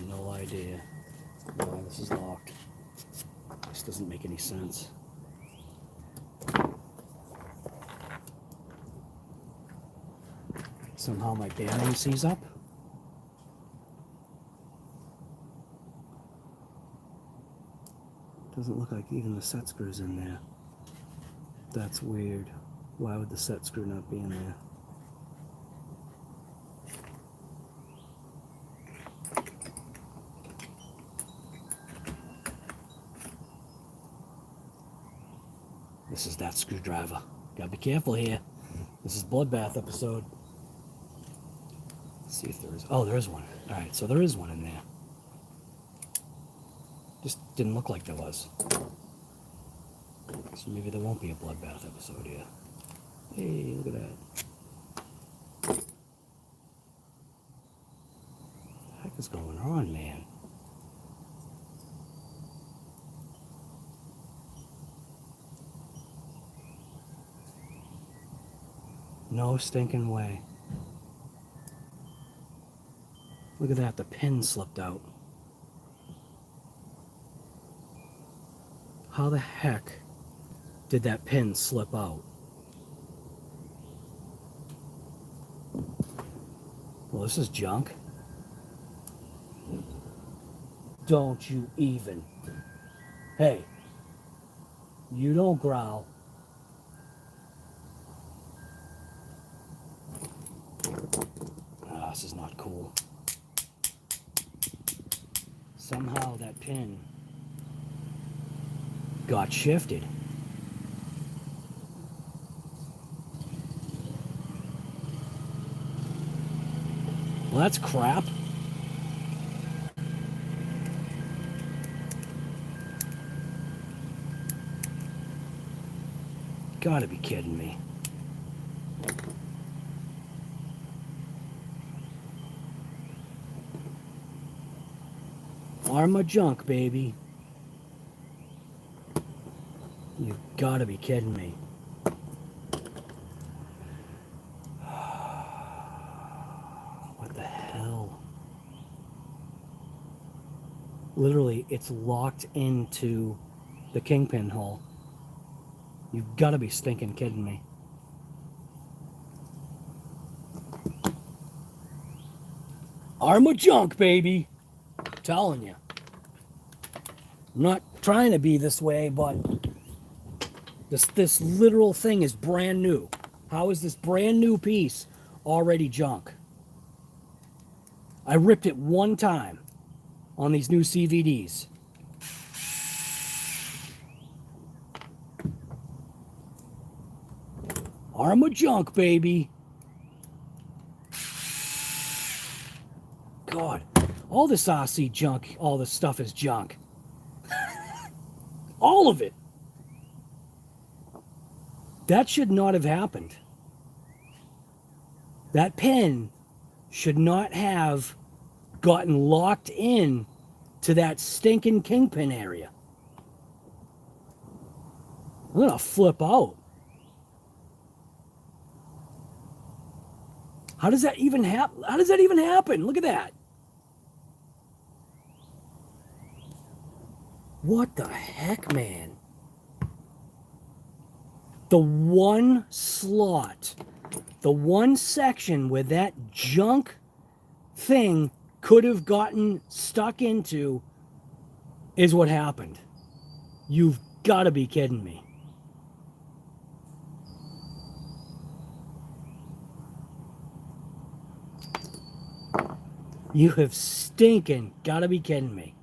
No idea why this is locked. This doesn't make any sense. Somehow my bearing sees up. Doesn't look like even the set screw's in there. That's weird. Why would the set screw not be in there? This is that screwdriver. Gotta be careful here. This is Bloodbath episode. Let's see if there is. Oh, there is one. Alright, so there is one in there. Just didn't look like there was. So maybe there won't be a Bloodbath episode here. Hey, look at that. What the heck is going on, man? No stinking way. Look at that, the pin slipped out. How the heck did that pin slip out? Well, this is junk. Don't you even. Hey, you don't growl. Ah, this is not cool. Somehow that pin got shifted. Well, that's crap. Gotta be kidding me. Arrma junk, baby. You gotta be kidding me. What the hell? Literally, it's locked into the kingpin hole. You've gotta be stinking kidding me. Arrma junk, baby. I'm telling you. I'm not trying to be this way, but this literal thing is brand new. How is this brand new piece already junk? I ripped it one time on these new CVDs. Arrma junk, baby. God, all this RC junk, all this stuff is junk. All of it. That should not have happened. That pin should not have gotten locked in to that stinking kingpin area. I'm gonna flip out. How does that even happen? How does that even happen? Look at that. What the heck, man? The one slot, the one section where that junk thing could have gotten stuck into is what happened. You've got to be kidding me. You have stinking got to be kidding me.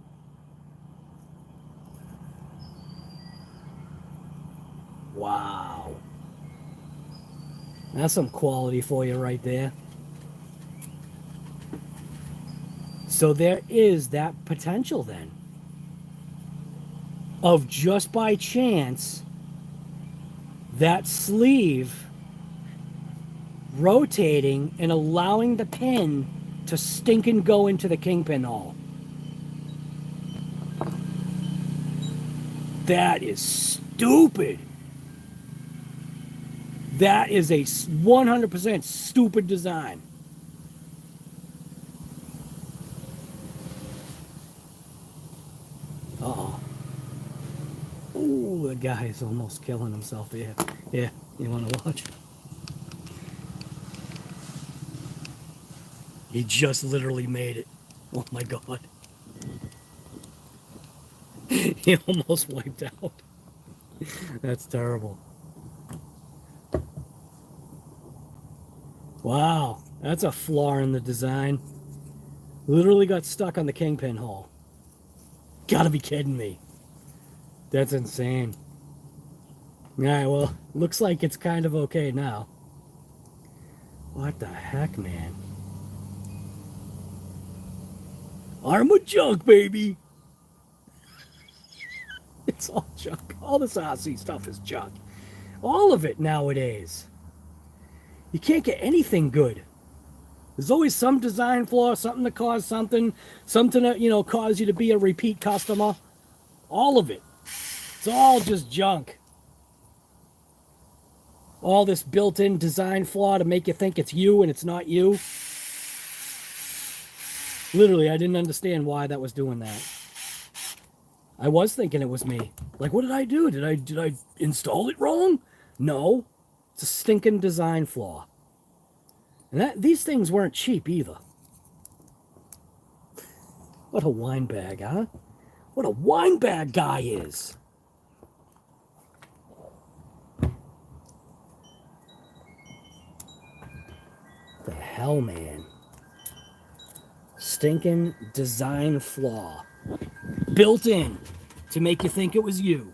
Wow. That's some quality for you right there. So there is that potential then of just by chance that sleeve rotating and allowing the pin to stinking go into the kingpin hole. That is stupid. That is a 100% stupid design. Uh-oh. Ooh, the guy is almost killing himself here. Yeah, you want to watch? He just literally made it. Oh my God. He almost wiped out. That's terrible. Wow, that's a flaw in the design. Literally got stuck on the kingpin hole. Gotta be kidding me. That's insane. Alright, well, looks like it's kind of okay now. What the heck, man? Arrma junk, baby! It's all junk. All this RC stuff is junk. All of it nowadays. You can't get anything good. There's always some design flaw, something to cause something to, you know, cause you to be a repeat customer. All of it. It's all just junk. all this built-in design flaw to make you think it's you and it's not you. Literally, I didn't understand why that was doing that. I was thinking it was me. Like, what did I do? Did I install it wrong? No. It's a stinking design flaw. And these things weren't cheap either. What a wine bag, huh? What a wine bag guy is. The hell, man. Stinking design flaw. Built in to make you think it was you.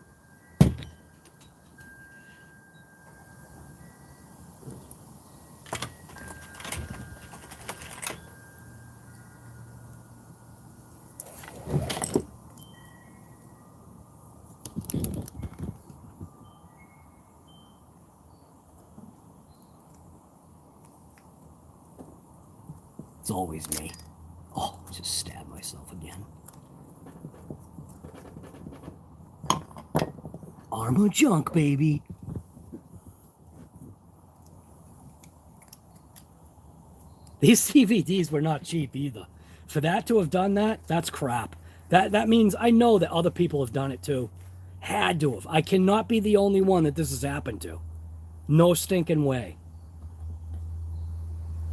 It's always me. Oh, just stabbed myself again. Arrma junk, baby. These CVDs were not cheap either. For that to have done that, that's crap. That means I know that other people have done it too. Had to have. I cannot be the only one that this has happened to. No stinking way.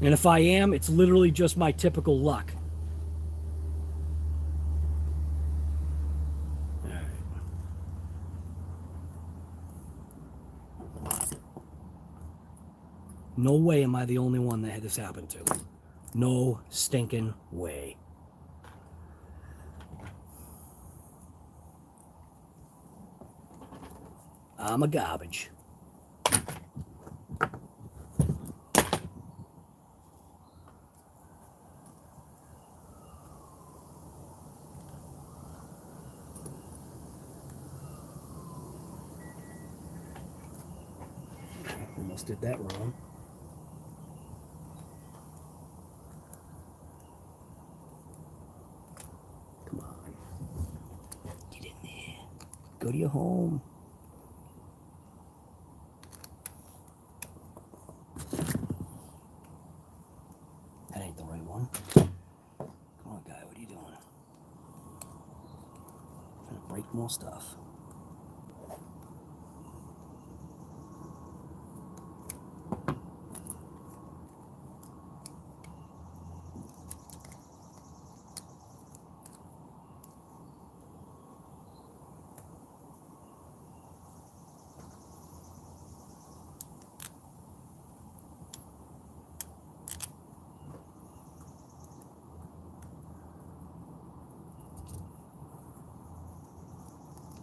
And if I am, it's literally just my typical luck. No way am I the only one that had this happen to. No stinking way. I'm a garbage. Almost did that wrong. Come on. Get in there. Go to your home. That ain't the right one. Come on, guy. What are you doing? Trying to break more stuff.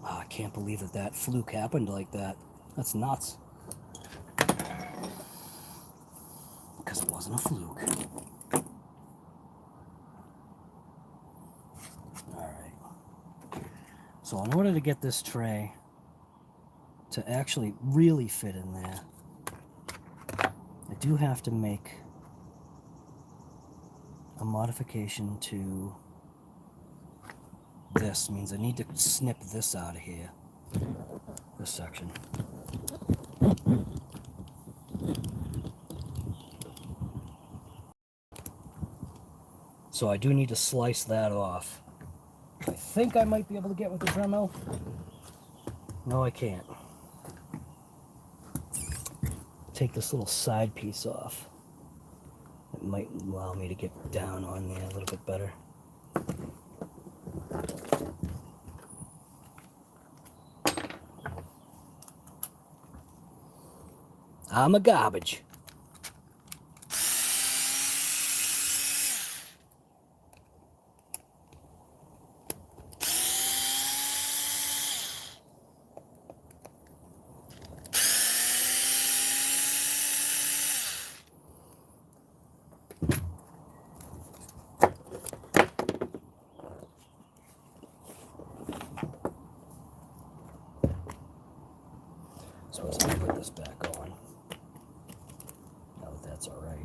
Oh, I can't believe that fluke happened like that. That's nuts. Because it wasn't a fluke. Alright. So in order to get this tray to actually really fit in there, I do have to make a modification to this. Means I need to snip this out of here, this section. So I do need to slice that off. I think I might be able to get with the Dremel. No, I can't. Take this little side piece off. It might allow me to get down on there a little bit better. I'm a garbage. So let's put this back on. Now that that's all right.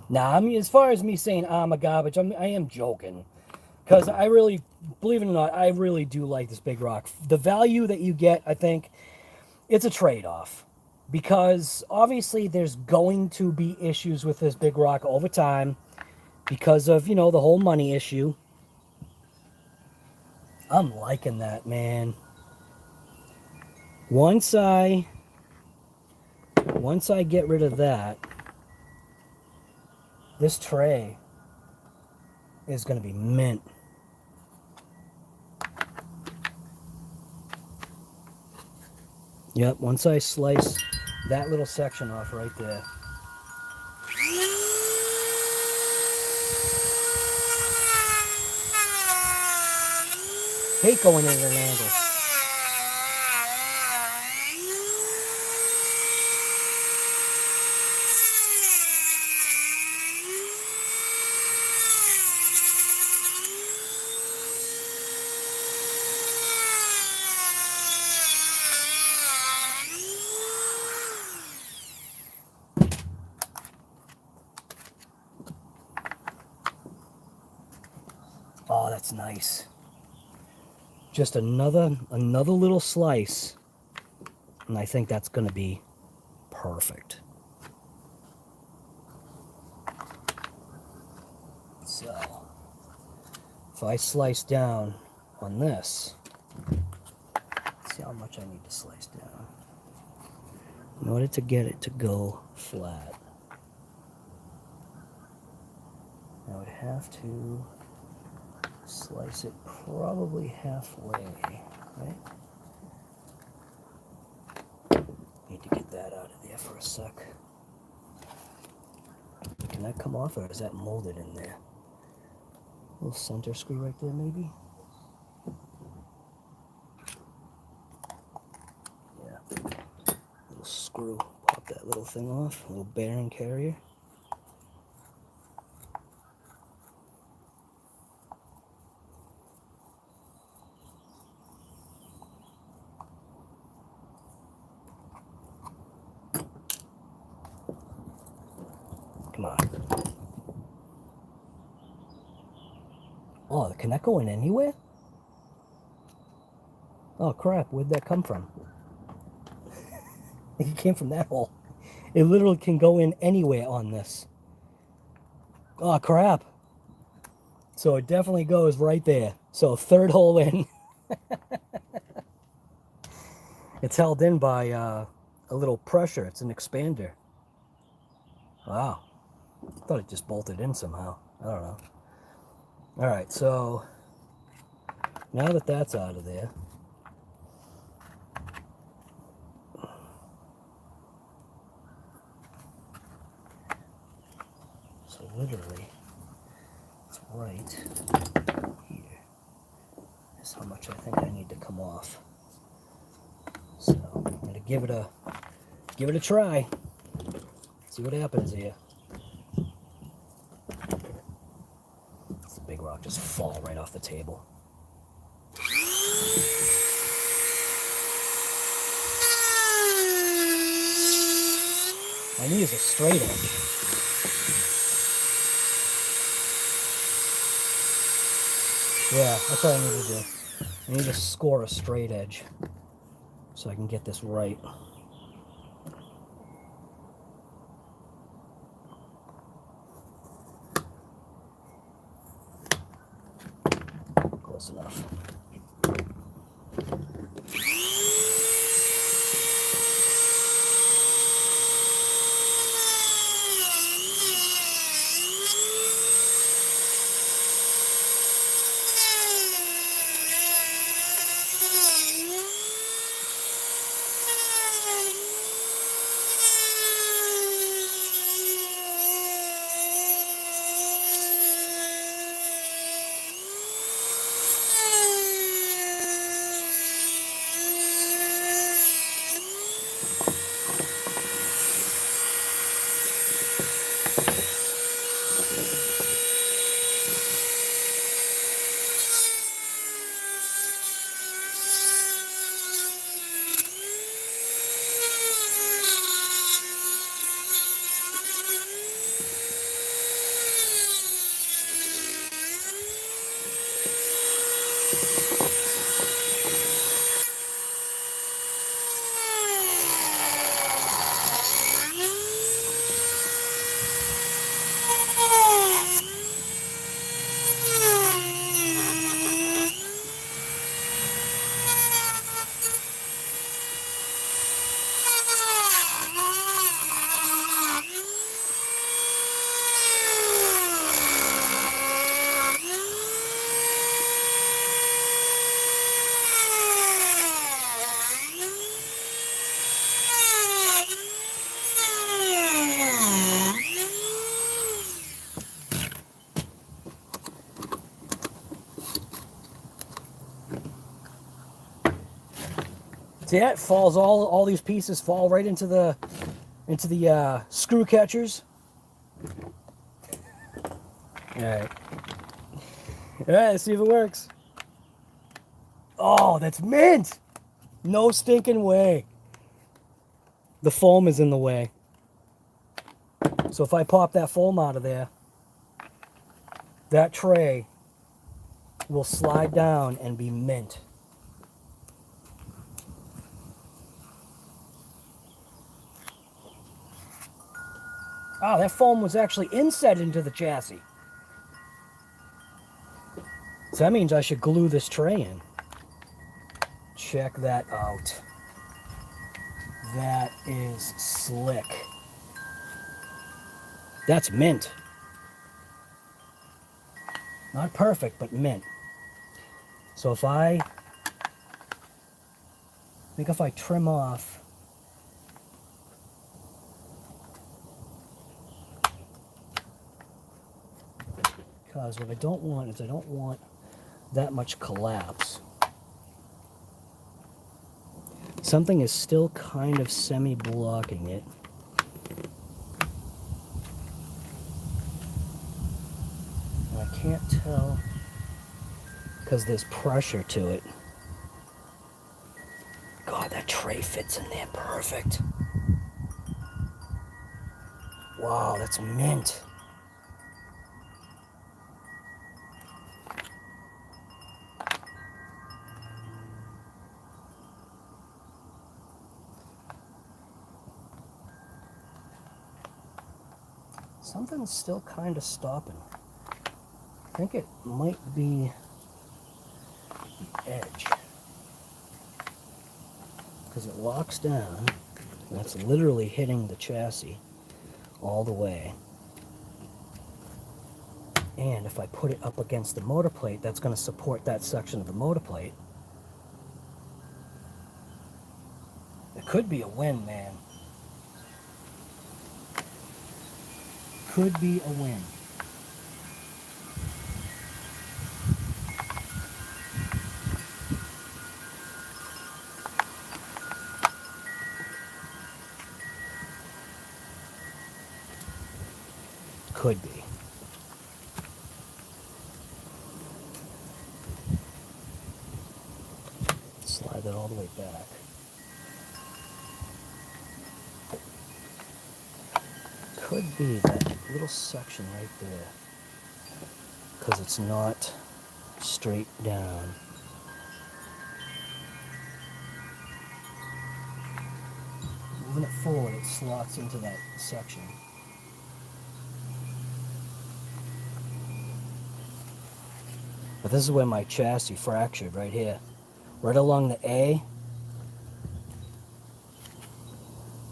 Nah, I mean, as far as me saying Arrma garbage, I am joking. Because I really, believe it or not, I really do like this big rock. The value that you get, I think, it's a trade-off. Because obviously there's going to be issues with this big rock over time because of, you know, the whole money issue. I'm liking that, man. Once I get rid of that, this tray is going to be mint. Yep, once I slice that little section off right there. Hate going in at an angle. Oh, that's nice. Just another little slice, and I think that's going to be perfect. So, if I slice down on this, let's see how much I need to slice down in order to get it to go flat. I would have to slice it probably halfway, right? Need to get that out of there for a sec. Can that come off, or is that molded in there? A little center screw right there, maybe? Yeah. Little screw. Pop that little thing off. A little bearing carrier. Come on. Oh, can that go in anywhere? Oh crap, where'd that come from? It came from that hole. It literally can go in anywhere on this. Oh crap. So it definitely goes right there. So third hole in. It's held in by a little pressure. It's an expander. Wow. I thought it just bolted in somehow. I don't know. Alright, so now that that's out of there, so literally, it's right here is how much I think I need to come off. So I'm gonna give it a try. See what happens here. The big rock just fall right off the table. I need a straight edge. Yeah, that's what I need to do. I need to score a straight edge so I can get this right. Close enough. See that? Falls all these pieces fall right into the screw catchers. Alright. Alright, let's see if it works. Oh, that's mint! No stinking way. The foam is in the way. So if I pop that foam out of there, that tray will slide down and be mint. Oh, that foam was actually inset into the chassis. So that means I should glue this tray in. Check that out. That is slick. That's mint. Not perfect, but mint. So if I think if I trim off because what I don't want is I don't want that much collapse. Something is still kind of semi-blocking it. And I can't tell because there's pressure to it. God, that tray fits in there perfect. Wow, that's mint. Something's still kind of stopping. I think it might be the edge. Because it locks down, and it's literally hitting the chassis all the way. And if I put it up against the motor plate, that's going to support that section of the motor plate. It could be a win, man. Could be a win. Could be. Slide that all the way back. Could be that little section right there, because it's not straight down. Moving it forward, it slots into that section. But this is where my chassis fractured, right here. Right along the A.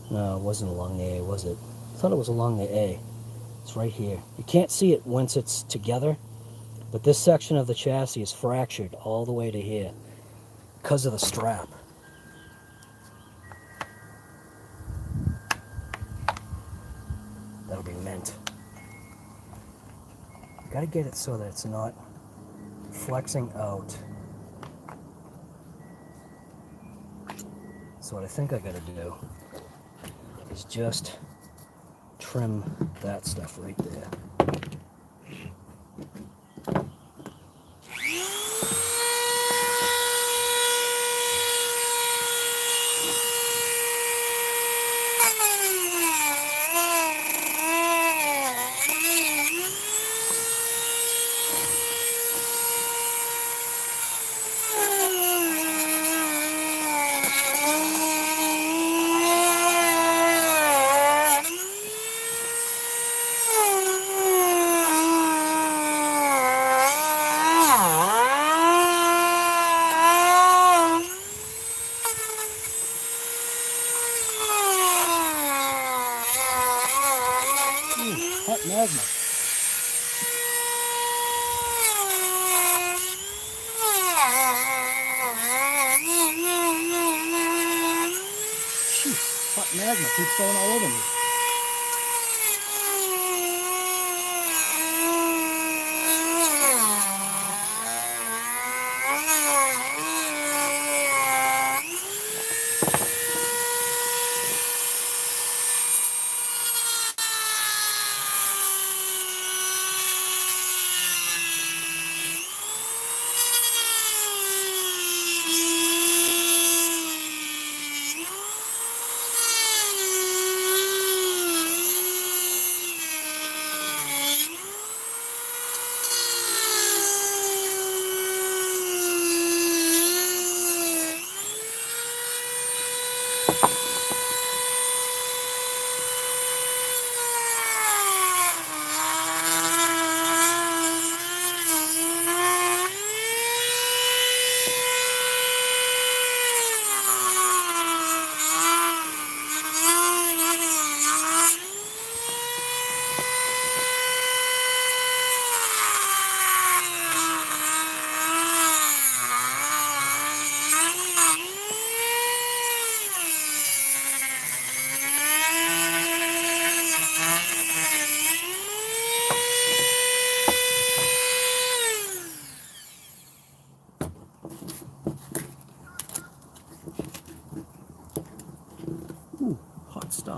No, it wasn't along the A, was it? I thought it was along the A. It's right here. You can't see it once it's together, but this section of the chassis is fractured all the way to here because of the strap. That'll be mint. You gotta get it so that it's not flexing out. So what I think I gotta do is just trim that stuff right there. Hot magma. Shoot, hot magma keeps going all over me.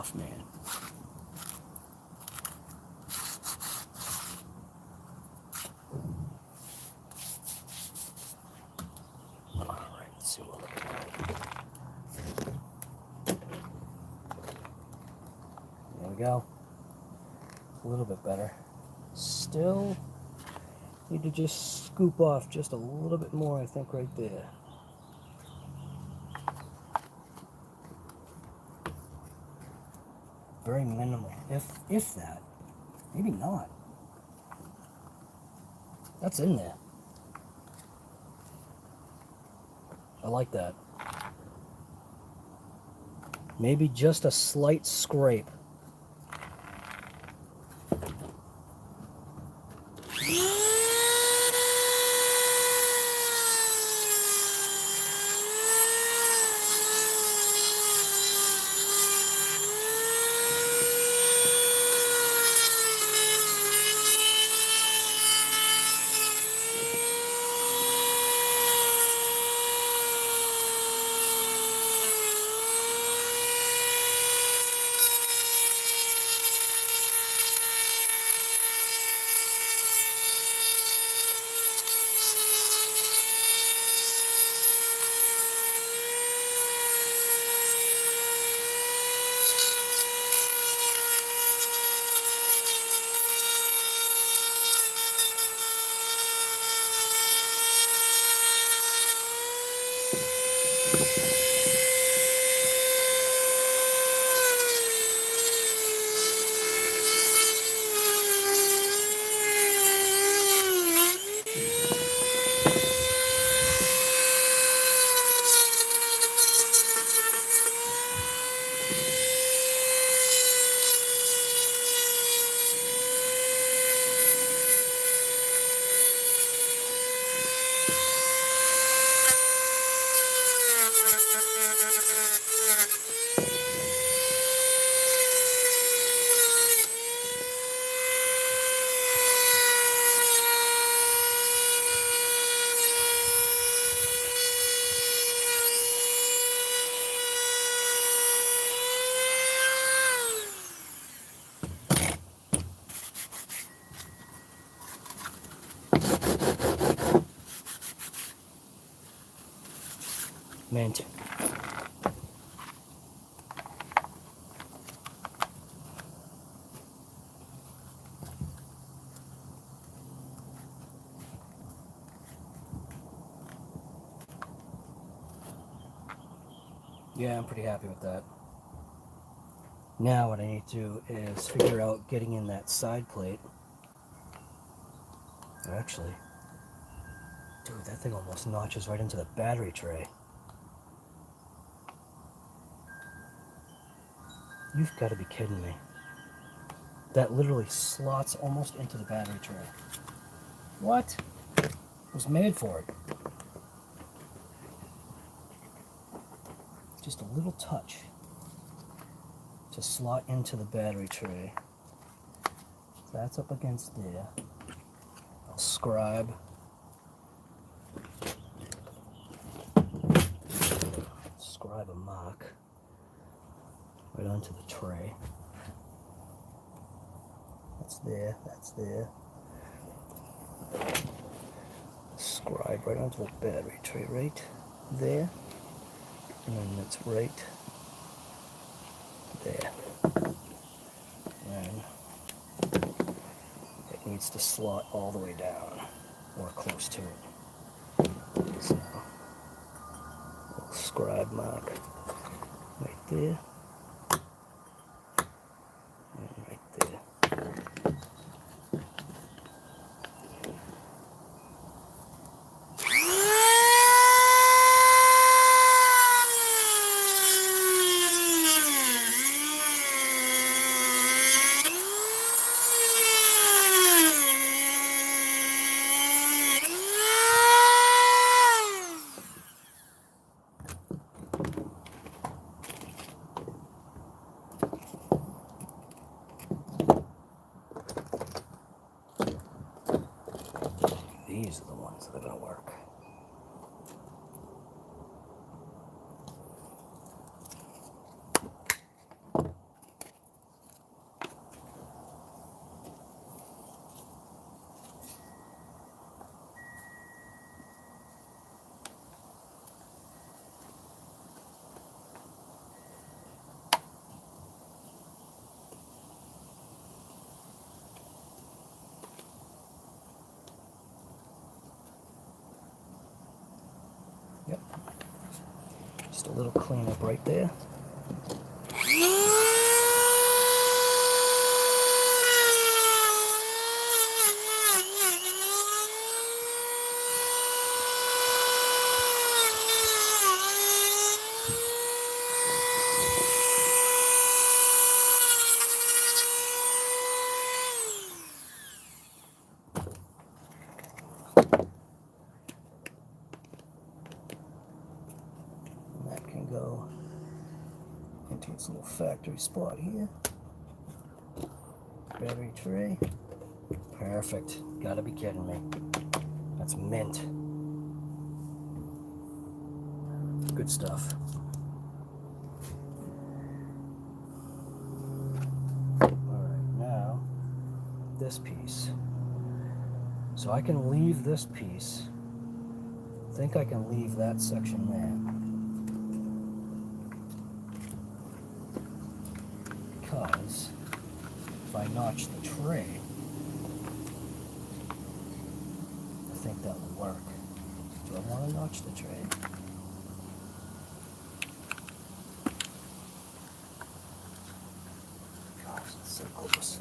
off, man. Alright, let's see what we're looking at. There we go. A little bit better. Still need to just scoop off just a little bit more, I think, right there. Very minimal, if that. Maybe not. That's in there. I like that. Maybe just a slight scrape. Mint. Yeah, I'm pretty happy with that. Now what I need to do is figure out getting in that side plate. Actually, dude, that thing almost notches right into the battery tray. You've got to be kidding me. That literally slots almost into the battery tray. What? It was made for it. Just a little touch to slot into the battery tray. That's up against there. I'll scribe. Scribe a mark right onto the tray. That's there, that's there. Scribe right onto the battery tray right there. And then it's right there. And it needs to slot all the way down, or close to it. So, little scribe mark right there. And right there. These are the ones that are going to work. Just a little cleanup right there. Go into its little factory spot here. Battery tray. Perfect. Gotta be kidding me. That's mint. Good stuff. Alright, now this piece. So I can leave this piece. I think I can leave that section there. Because if I notch the tray, I think that will work. Do I want to notch the tray? Gosh, it's so close.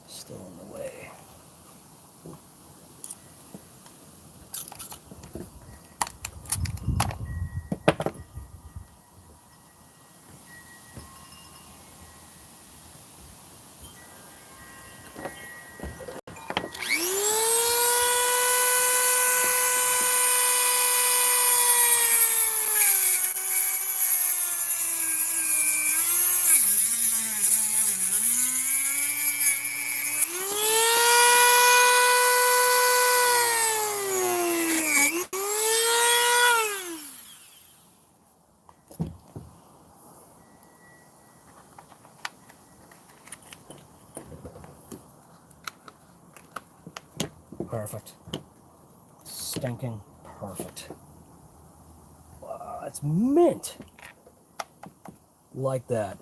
Still in the way. Perfect. Stinking perfect. Wow, it's mint. Like that.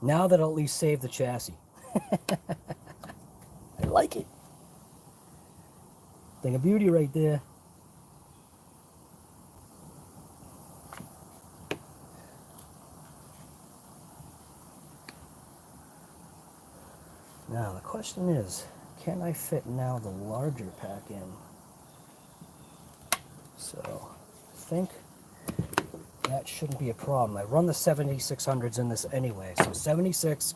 Now that'll at least save the chassis. I like it. Thing of beauty right there. Now the question is, can I fit now the larger pack in? So I think that shouldn't be a problem. I run the 7600s in this anyway. So 76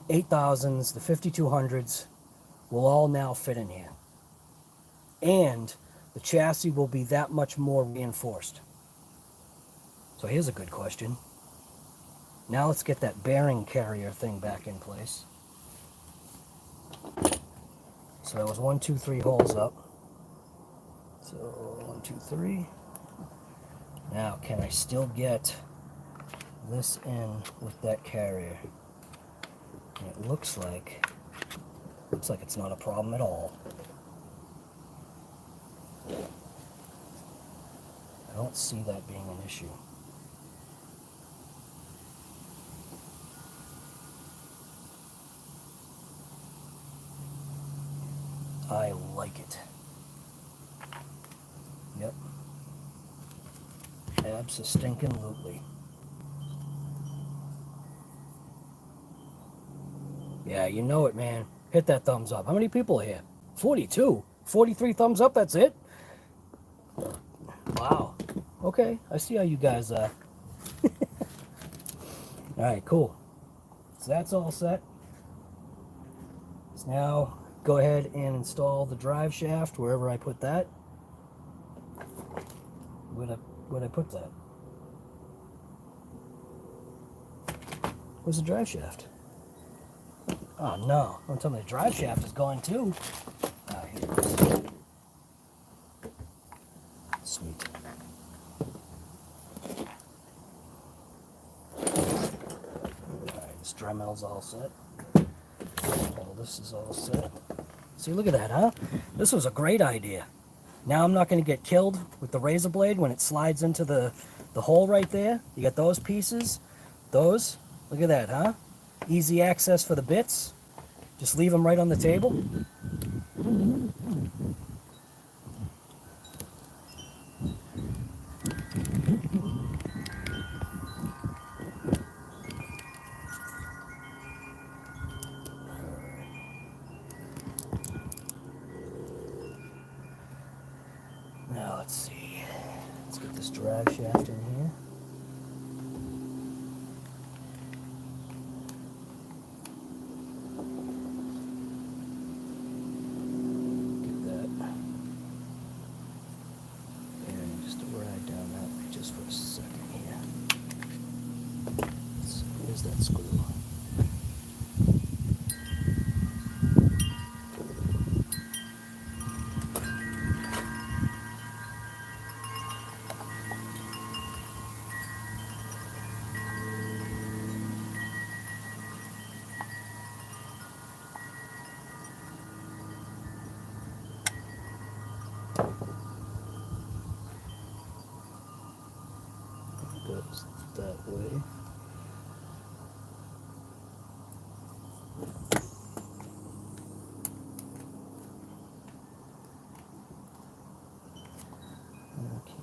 8000s, the 5200s will all now fit in here. And the chassis will be that much more reinforced. So here's a good question. Now let's get that bearing carrier thing back in place. So that was 1, 2, 3 holes up. So 1, 2, 3. Now can I still get this in with that carrier? And it looks like it's not a problem at all. I don't see that being an issue. I like it. Yep. Abso-stinkin-lutely. Yeah, you know it, man. Hit that thumbs up. How many people are here? 42. 43 thumbs up, that's it? Wow. Okay, I see how you guys are. Alright, cool. So that's all set. So now go ahead and install the drive shaft wherever I put that. Where'd I put that? Where's the drive shaft? Oh no, don't tell me the drive shaft is gone too. Ah, here it is. Sweet. Alright, this Dremel's all set. All this is all set. See, look at that, huh? This was a great idea. Now I'm not going to get killed with the razor blade when it slides into the hole right there. You got those pieces. Those. Look at that, huh? Easy access for the bits. Just leave them right on the table. Now let's see. Let's get this drive shaft in here. Get that. And just to ride down that way just for a second here. So where's that screw? Goes that way. Okay.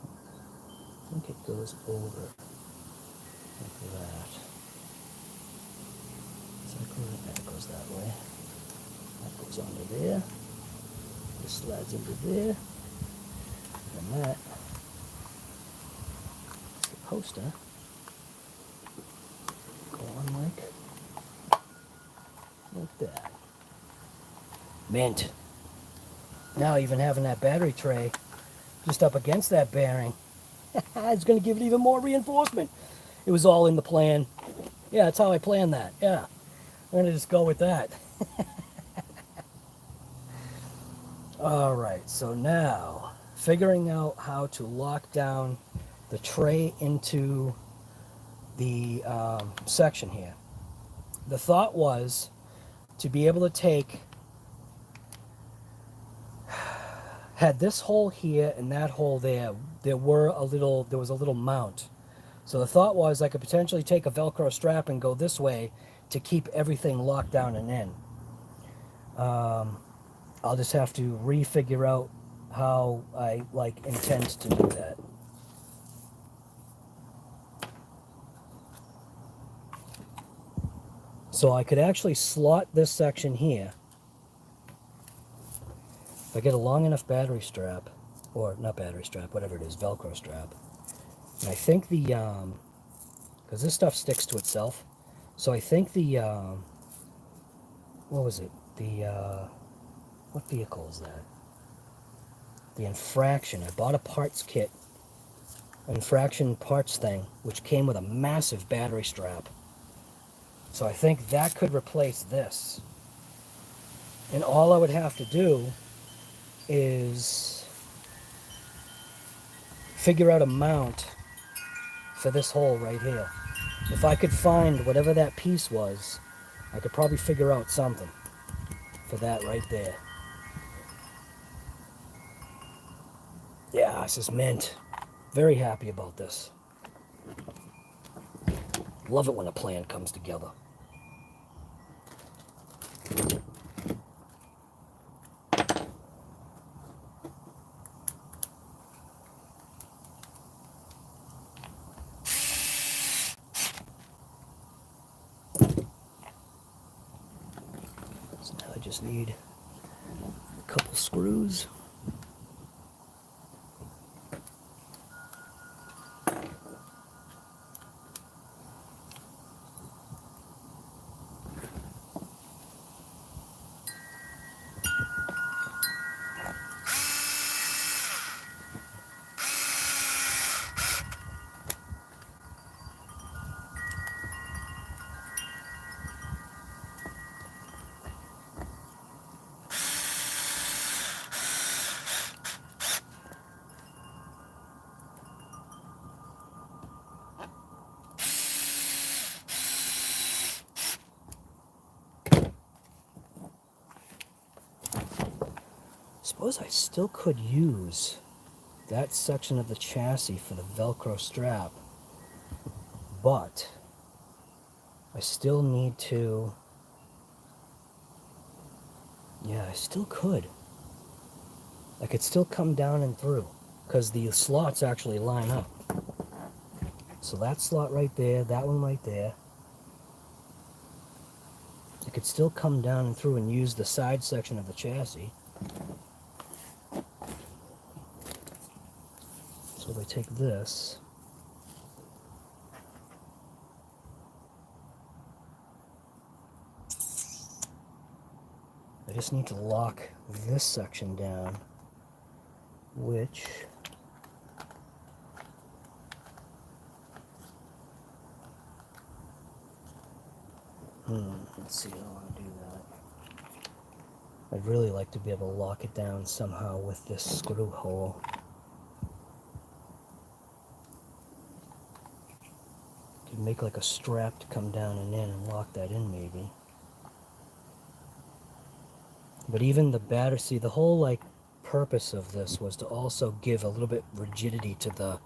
I think it goes over like that. That goes that way. That goes under there. This slides into there. And that. Poster go on like that. Mint. Now even having that battery tray just up against that bearing, it's going to give it even more reinforcement. It was all in the plan. Yeah, that's how I planned that. Yeah, I'm going to just go with that. All right, so now figuring out how to lock down the tray into the section here. The thought was to be able to take, had this hole here and that hole there, there was a little mount. So the thought was I could potentially take a Velcro strap and go this way to keep everything locked down and in. I'll just have to refigure out how I intend to do that. So I could actually slot this section here. If I get a long enough battery strap, or not battery strap, whatever it is, Velcro strap. And I think because this stuff sticks to itself, so I think the what was it? What vehicle is that? The Infraction. I bought a parts kit, Infraction parts thing, which came with a massive battery strap. So I think that could replace this. And all I would have to do is figure out a mount for this hole right here. If I could find whatever that piece was, I could probably figure out something for that right there. Yeah, this is mint. Very happy about this. Love it when a plan comes together. So now I just need a couple screws. Suppose I still could use that section of the chassis for the Velcro strap, but I still need to, yeah, I still could. I could still come down and through, because the slots actually line up. So that slot right there, that one right there, I could still come down and through and use the side section of the chassis. So if I take this, I just need to lock this section down, which let's see how I want to do that. I'd really like to be able to lock it down somehow with this screw hole. Could make like a strap to come down and in and lock that in maybe. But even the battery, see, the whole like purpose of this was to also give a little bit rigidity to the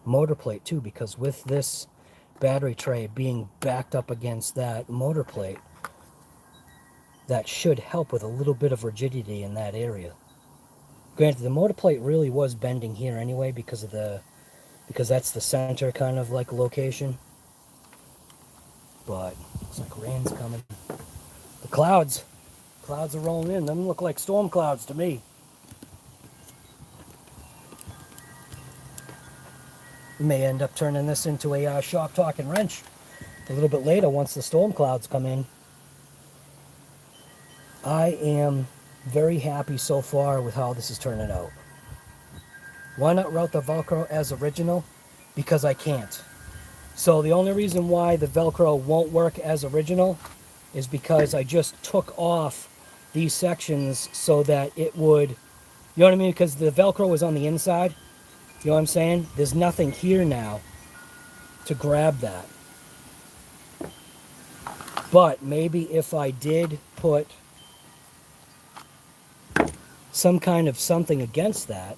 motor plate too, because with this battery tray being backed up against that motor plate, that should help with a little bit of rigidity in that area. Granted, the motor plate really was bending here anyway because that's the center kind of like location. But it's like rain's coming. The clouds are rolling in. Them look like storm clouds to me. We may end up turning this into a shop talking wrench a little bit later once the storm clouds come in. I am very happy so far with how this is turning out. Why not route the Velcro as original? Because I can't. So the only reason why the Velcro won't work as original is because I just took off these sections so that it would, you know what I mean? Because the Velcro was on the inside. You know what I'm saying? There's nothing here now to grab that. But maybe if I did put some kind of something against that,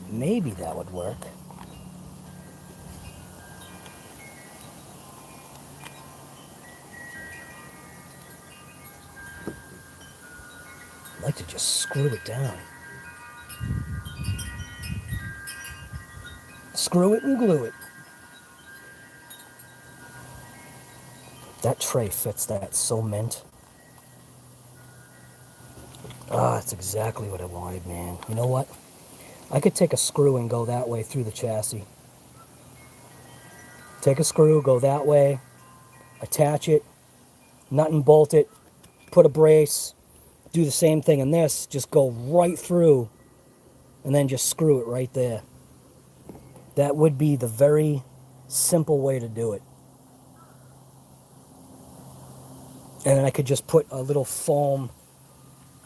maybe that would work. I'd like to just screw it down. Screw it and glue it. That tray fits that so mint. Ah, that's exactly what I wanted, man. You know what? I could take a screw and go that way through the chassis. Take a screw, go that way, attach it, nut and bolt it, put a brace, do the same thing in this, just go right through, and then just screw it right there. That would be the very simple way to do it. And then I could just put a little foam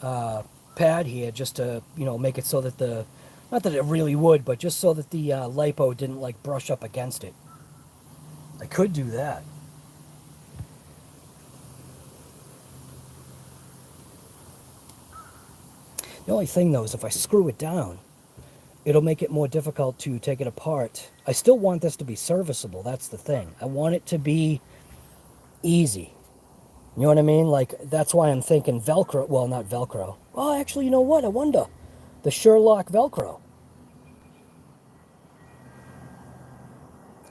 pad here just to, you know, make it so that the, not that it really would, but just so that the lipo didn't like brush up against it. I could do that. The only thing though is if I screw it down, it'll make it more difficult to take it apart. I still want this to be serviceable, that's the thing. I want it to be easy. You know what I mean? Like, that's why I'm thinking Velcro. Well, not Velcro. Oh, actually, you know what? I wonder. The Sherlock Velcro.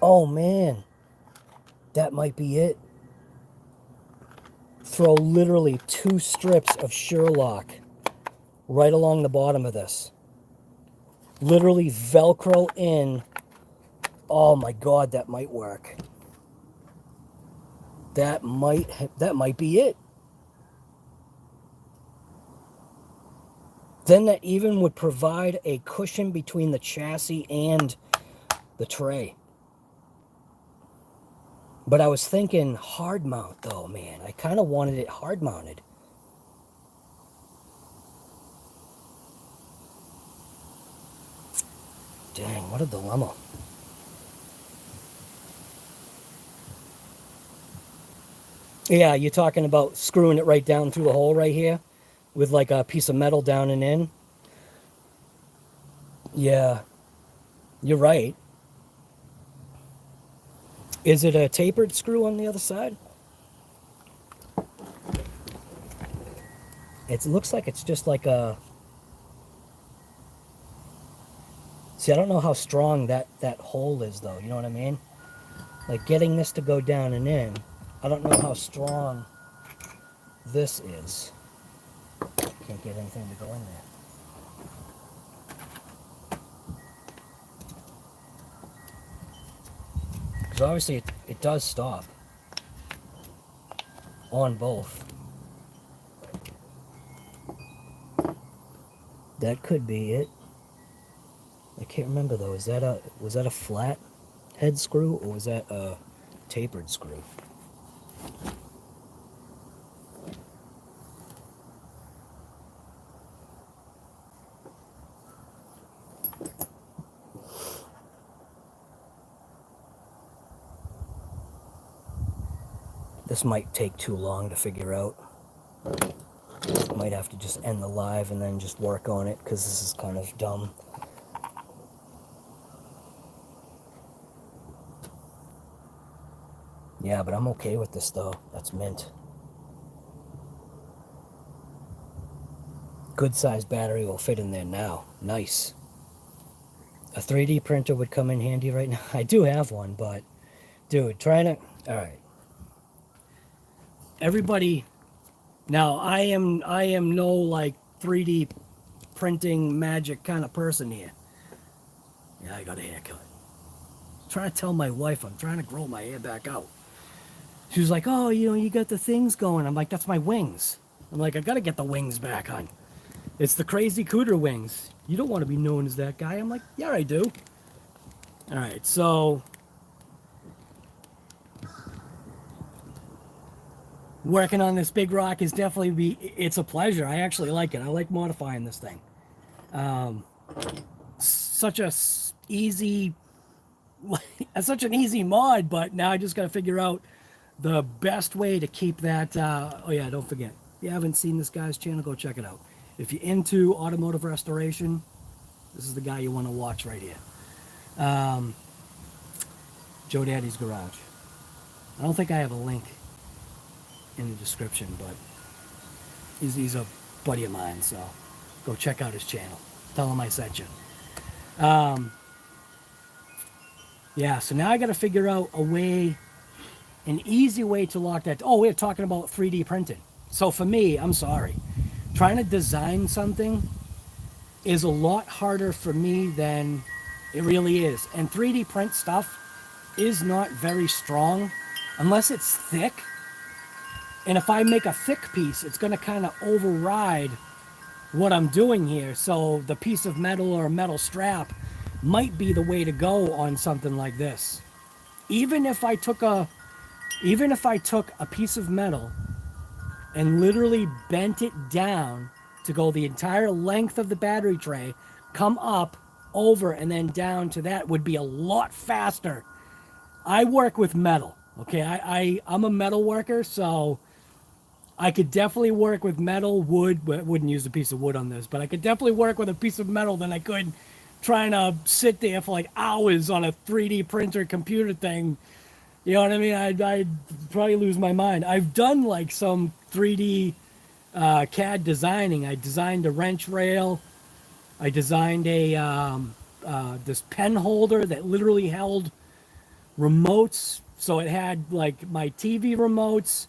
Oh, man. That might be it. Throw literally 2 strips of Sherlock right along the bottom of this. Literally Velcro in. Oh, my God, that might work. That might be it. Then that even would provide a cushion between the chassis and the tray. But I was thinking hard mount though, man. I kind of wanted it hard mounted. Dang, what a dilemma. Yeah, you're talking about screwing it right down through the hole right here with like a piece of metal down and in. Yeah, you're right. Is it a tapered screw on the other side? It looks like it's just like a... See, I don't know how strong that hole is though, you know what I mean? Like getting this to go down and in, I don't know how strong this is. Can't get anything to go in there. Because obviously it does stop on both. That could be it. I can't remember though. Was that a flat head screw or was that a tapered screw? This might take too long to figure out. Might have to just end the live and then just work on it because this is kind of dumb. Yeah, but I'm okay with this though. That's mint. Good sized battery will fit in there now. Nice. A 3D printer would come in handy right now. I do have one, but dude, trying to... Alright. Everybody... Now, I am no like 3D printing magic kind of person here. Yeah, I got a haircut. I'm trying to tell my wife I'm trying to grow my hair back out. She was like, oh, you know, you got the things going. I'm like, that's my wings. I'm like, I got to get the wings back on. It's the crazy cooter wings. You don't want to be known as that guy. I'm like, yeah, I do. All right, so... Working on this big rock is definitely it's a pleasure. I actually like it. I like modifying this thing. Such an easy mod, but now I just got to figure out the best way to keep that. Oh yeah, don't forget. If you haven't seen this guy's channel, go check it out. If you're into automotive restoration, this is the guy you want to watch right here. Joe Daddy's Garage. I don't think I have a link in the description, but he's a buddy of mine, so go check out his channel. Tell him I sent you. Yeah, so now I got to figure out an easy way to lock that. Oh, we're talking about 3D printing. So for me, I'm sorry, trying to design something is a lot harder for me than it really is. And 3D print stuff is not very strong unless it's thick. And if I make a thick piece, it's going to kind of override what I'm doing here. So the piece of metal or a metal strap might be the way to go on something like this. Even if I took a piece of metal and literally bent it down to go the entire length of the battery tray, come up, over, and then down to that would be a lot faster. I work with metal, okay? I'm a metal worker, so I could definitely work with metal, wood, but I wouldn't use a piece of wood on this, but I could definitely work with a piece of metal than I could trying to sit there for like hours on a 3D printer computer thing. You know what I mean? I'd probably lose my mind. I've done like some 3D CAD designing. I designed a wrench rail. I designed a this pen holder that literally held remotes. So it had like my TV remotes,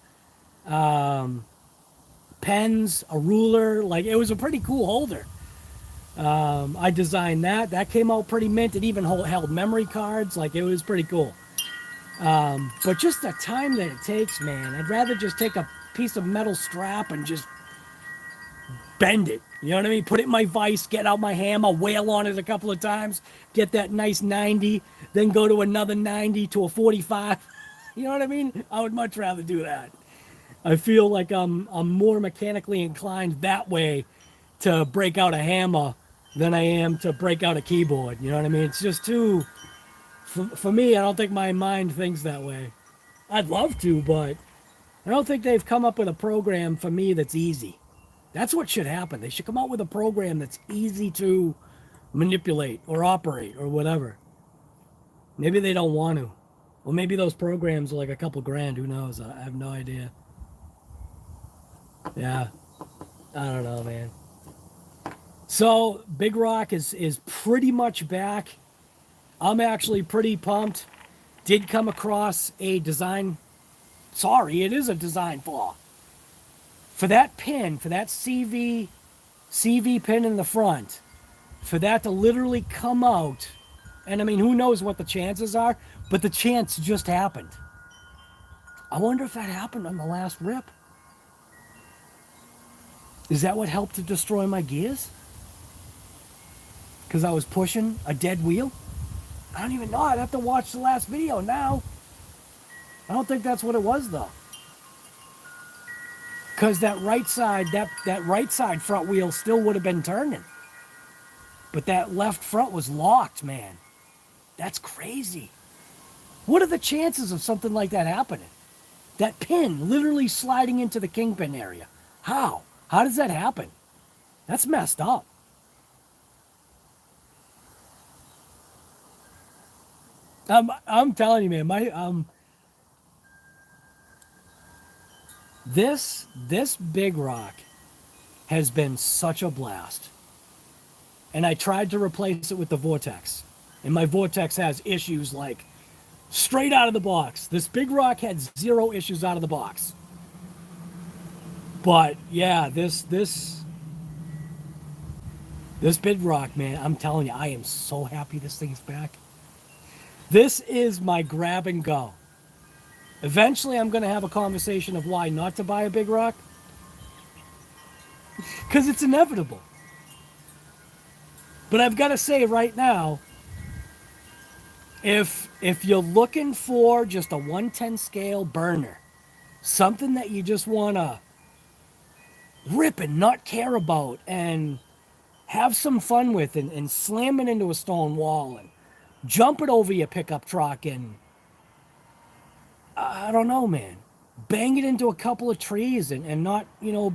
pens, a ruler. Like it was a pretty cool holder. I designed that. That came out pretty mint. It even held memory cards. Like it was pretty cool. But just the time that it takes, man, I'd rather just take a piece of metal strap and just bend it. You know what I mean? Put it in my vise, get out my hammer, wail on it a couple of times, get that nice 90, then go to another 90 to a 45. You know what I mean? I would much rather do that. I feel like I'm more mechanically inclined that way to break out a hammer than I am to break out a keyboard. You know what I mean? It's just too... For me, I don't think my mind thinks that way. I'd love to, but I don't think they've come up with a program for me that's easy. That's what should happen. They should come out with a program that's easy to manipulate or operate or whatever. Maybe they don't want to. Or maybe those programs are like a couple grand. Who knows? I have no idea. Yeah. I don't know, man. So, Big Rock is pretty much back. I'm actually pretty pumped. Did come across a design... Sorry, it is a design flaw. For that pin, for that CV pin in the front, for that to literally come out, and I mean, who knows what the chances are, but the chance just happened. I wonder if that happened on the last rip. Is that what helped to destroy my gears? Because I was pushing a dead wheel? I don't even know. I'd have to watch the last video now. I don't think that's what it was, though. Because that right side, that right side front wheel still would have been turning. But that left front was locked, man. That's crazy. What are the chances of something like that happening? That pin literally sliding into the kingpin area. How? How does that happen? That's messed up. I'm telling you, man, this Big Rock has been such a blast. And I tried to replace it with the Vortex. And my Vortex has issues like straight out of the box. This Big Rock had 0 issues out of the box. But yeah, this Big Rock, man, I'm telling you, I am so happy this thing's back. This is my grab and go. Eventually, I'm going to have a conversation of why not to buy a Big Rock. Because it's inevitable. But I've got to say right now, if you're looking for just a 110 scale burner, something that you just want to rip and not care about and have some fun with and slam it into a stone wall and jump it over your pickup truck and, I don't know, man, bang it into a couple of trees and not,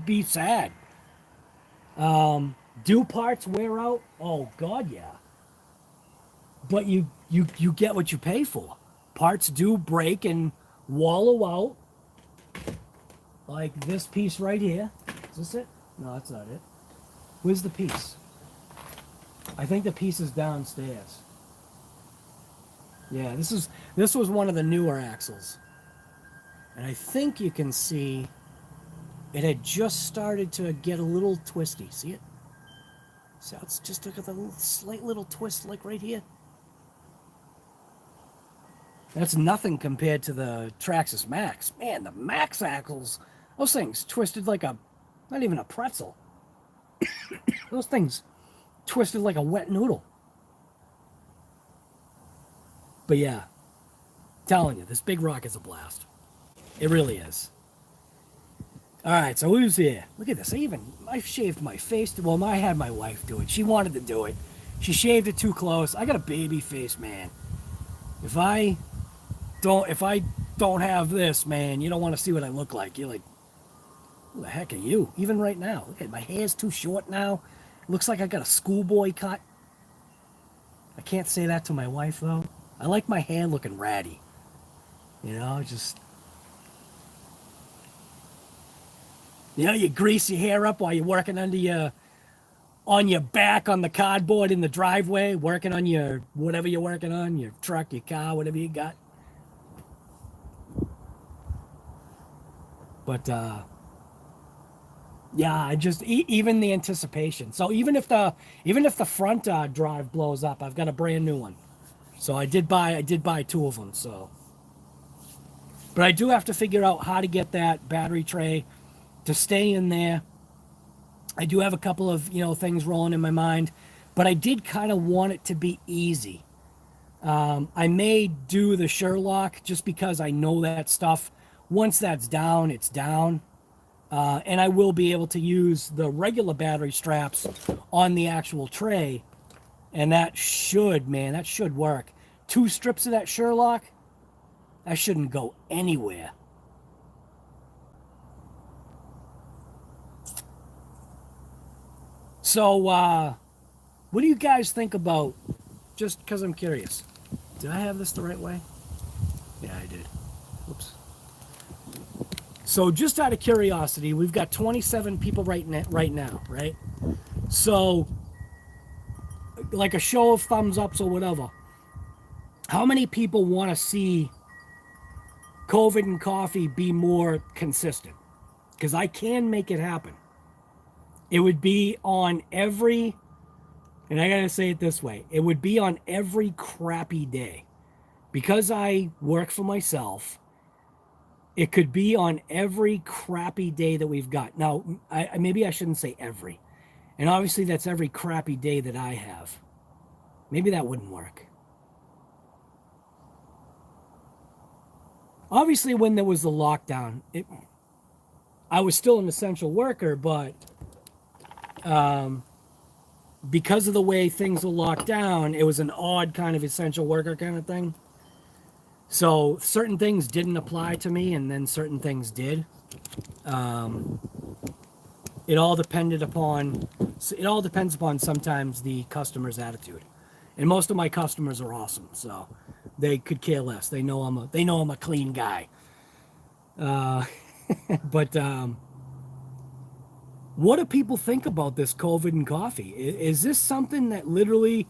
be sad. Do parts wear out? Oh, God, yeah. But you get what you pay for. Parts do break and wallow out. Like this piece right here. Is this it? No, that's not it. Where's the piece? I think the piece is downstairs. Yeah, this was one of the newer axles. And I think you can see it had just started to get a little twisty. See it? So it's just got a slight little twist like right here. That's nothing compared to the Traxxas Max. Man, the Max axles, those things twisted like a, not even a pretzel. Those things twisted like a wet noodle. But yeah, telling you, this big rock is a blast. It really is. All right, so who's here? Look at this. I shaved my face. Well, I had my wife do it. She wanted to do it. She shaved it too close. I got a baby face, man. If I don't have this, man, you don't want to see what I look like. You're like, who the heck are you? Even right now. Look at my hair's too short now. It looks like I got a schoolboy cut. I can't say that to my wife, though. I like my hair looking ratty. You know, just... You know, you grease your hair up while you're working on your back on the cardboard in the driveway, working on your, whatever you're working on, your truck, your car, whatever you got. But, yeah, I just, even the anticipation. So even if the front drive blows up, I've got a brand new one. So I did buy 2 of them, so. But I do have to figure out how to get that battery tray to stay in there. I do have a couple of, things rolling in my mind, but I did kind of want it to be easy. I may do the Sherlock just because I know that stuff. Once that's down, it's down. And I will be able to use the regular battery straps on the actual tray. And that should work. 2 strips of that Sherlock, that shouldn't go anywhere. So, what do you guys think about, just because I'm curious, did I have this the right way? Yeah, I did. Oops. So, just out of curiosity, we've got 27 people right now, right? So, like a show of thumbs ups or whatever, how many people want to see COVID and coffee be more consistent? Because I can make it happen. It would be on every, and I gotta say it this way, it would be on every crappy day. Because I work for myself, it could be on every crappy day that we've got. Now, maybe I shouldn't say every. And obviously that's every crappy day that I have. Maybe that wouldn't work. Obviously when there was the lockdown, I was still an essential worker, but because of the way things were locked down, it was an odd kind of essential worker kind of thing. So certain things didn't apply to me, and then certain things did. It all depends upon sometimes the customer's attitude, and most of my customers are awesome, so they could care less. They know I'm a clean guy. But what do people think about this COVID and coffee? Is this something that literally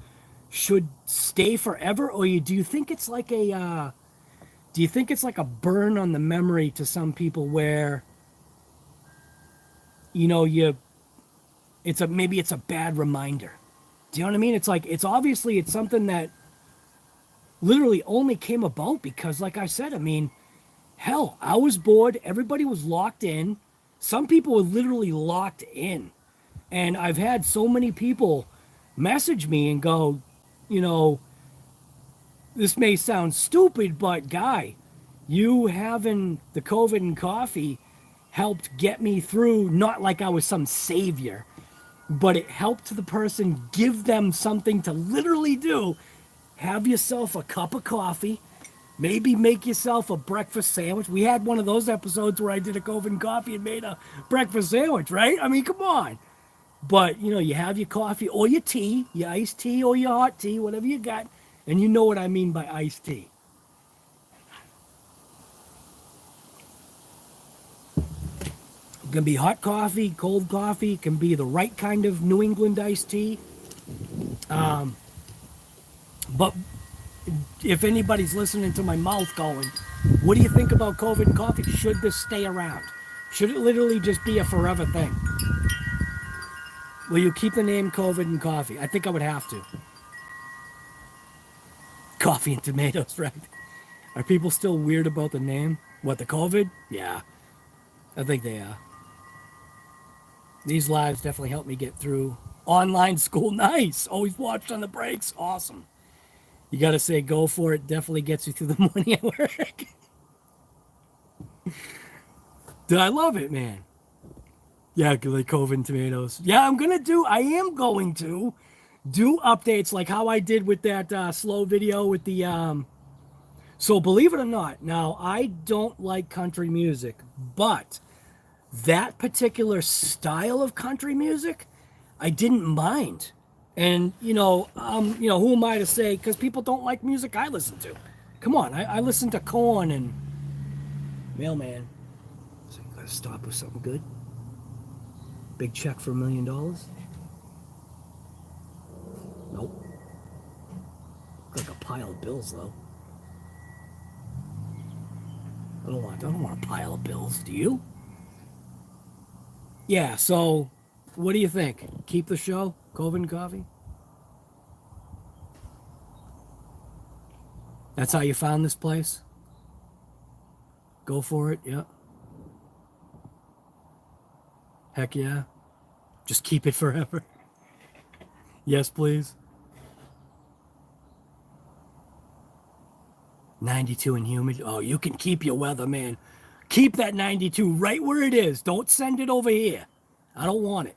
should stay forever, or do you think it's like a burn on the memory to some people where maybe it's a bad reminder? Do you know what I mean? It's like it's something that literally only came about because, like I said, I mean, hell, I was bored. Everybody was locked in. Some people were literally locked in. And I've had so many people message me and go, this may sound stupid, but guy, you having the COVID and coffee helped get me through, not like I was some savior, but it helped the person, give them something to literally do. Have yourself a cup of coffee. Maybe make yourself a breakfast sandwich. We had one of those episodes where I did a COVID and coffee and made a breakfast sandwich, right? I mean, come on. But, you have your coffee or your tea, your iced tea or your hot tea, whatever you got. And you know what I mean by iced tea. It can be hot coffee, cold coffee. It can be the right kind of New England iced tea. But if anybody's listening to my mouth going, what do you think about COVID and coffee? Should this stay around? Should it literally just be a forever thing? Will you keep the name COVID and coffee? I think I would have to. Coffee and tomatoes, right? Are people still weird about the name? What, the COVID? Yeah, I think they are. These lives definitely helped me get through online school. Nice. Always watched on the breaks. Awesome. You got to say go for it. Definitely gets you through the morning at work. Dude, I love it, man. Yeah, like COVID and tomatoes. Yeah, I am going to do updates like how I did with that slow video with the, so believe it or not, now I don't like country music, but that particular style of country music, I didn't mind. And, who am I to say, because people don't like music I listen to. Come on, I listen to Korn and Mailman. So you gotta stop with something good. Big check for $1 million? Nope. Look like a pile of bills, though. I don't want a pile of bills. Do you? Yeah, so what do you think? Keep the show? COVID and coffee? That's how you found this place? Go for it, yeah. Heck yeah. Just keep it forever. Yes, please. 92 and humid. Oh, you can keep your weather, man. Keep that 92 right where it is. Don't send it over here. I don't want it.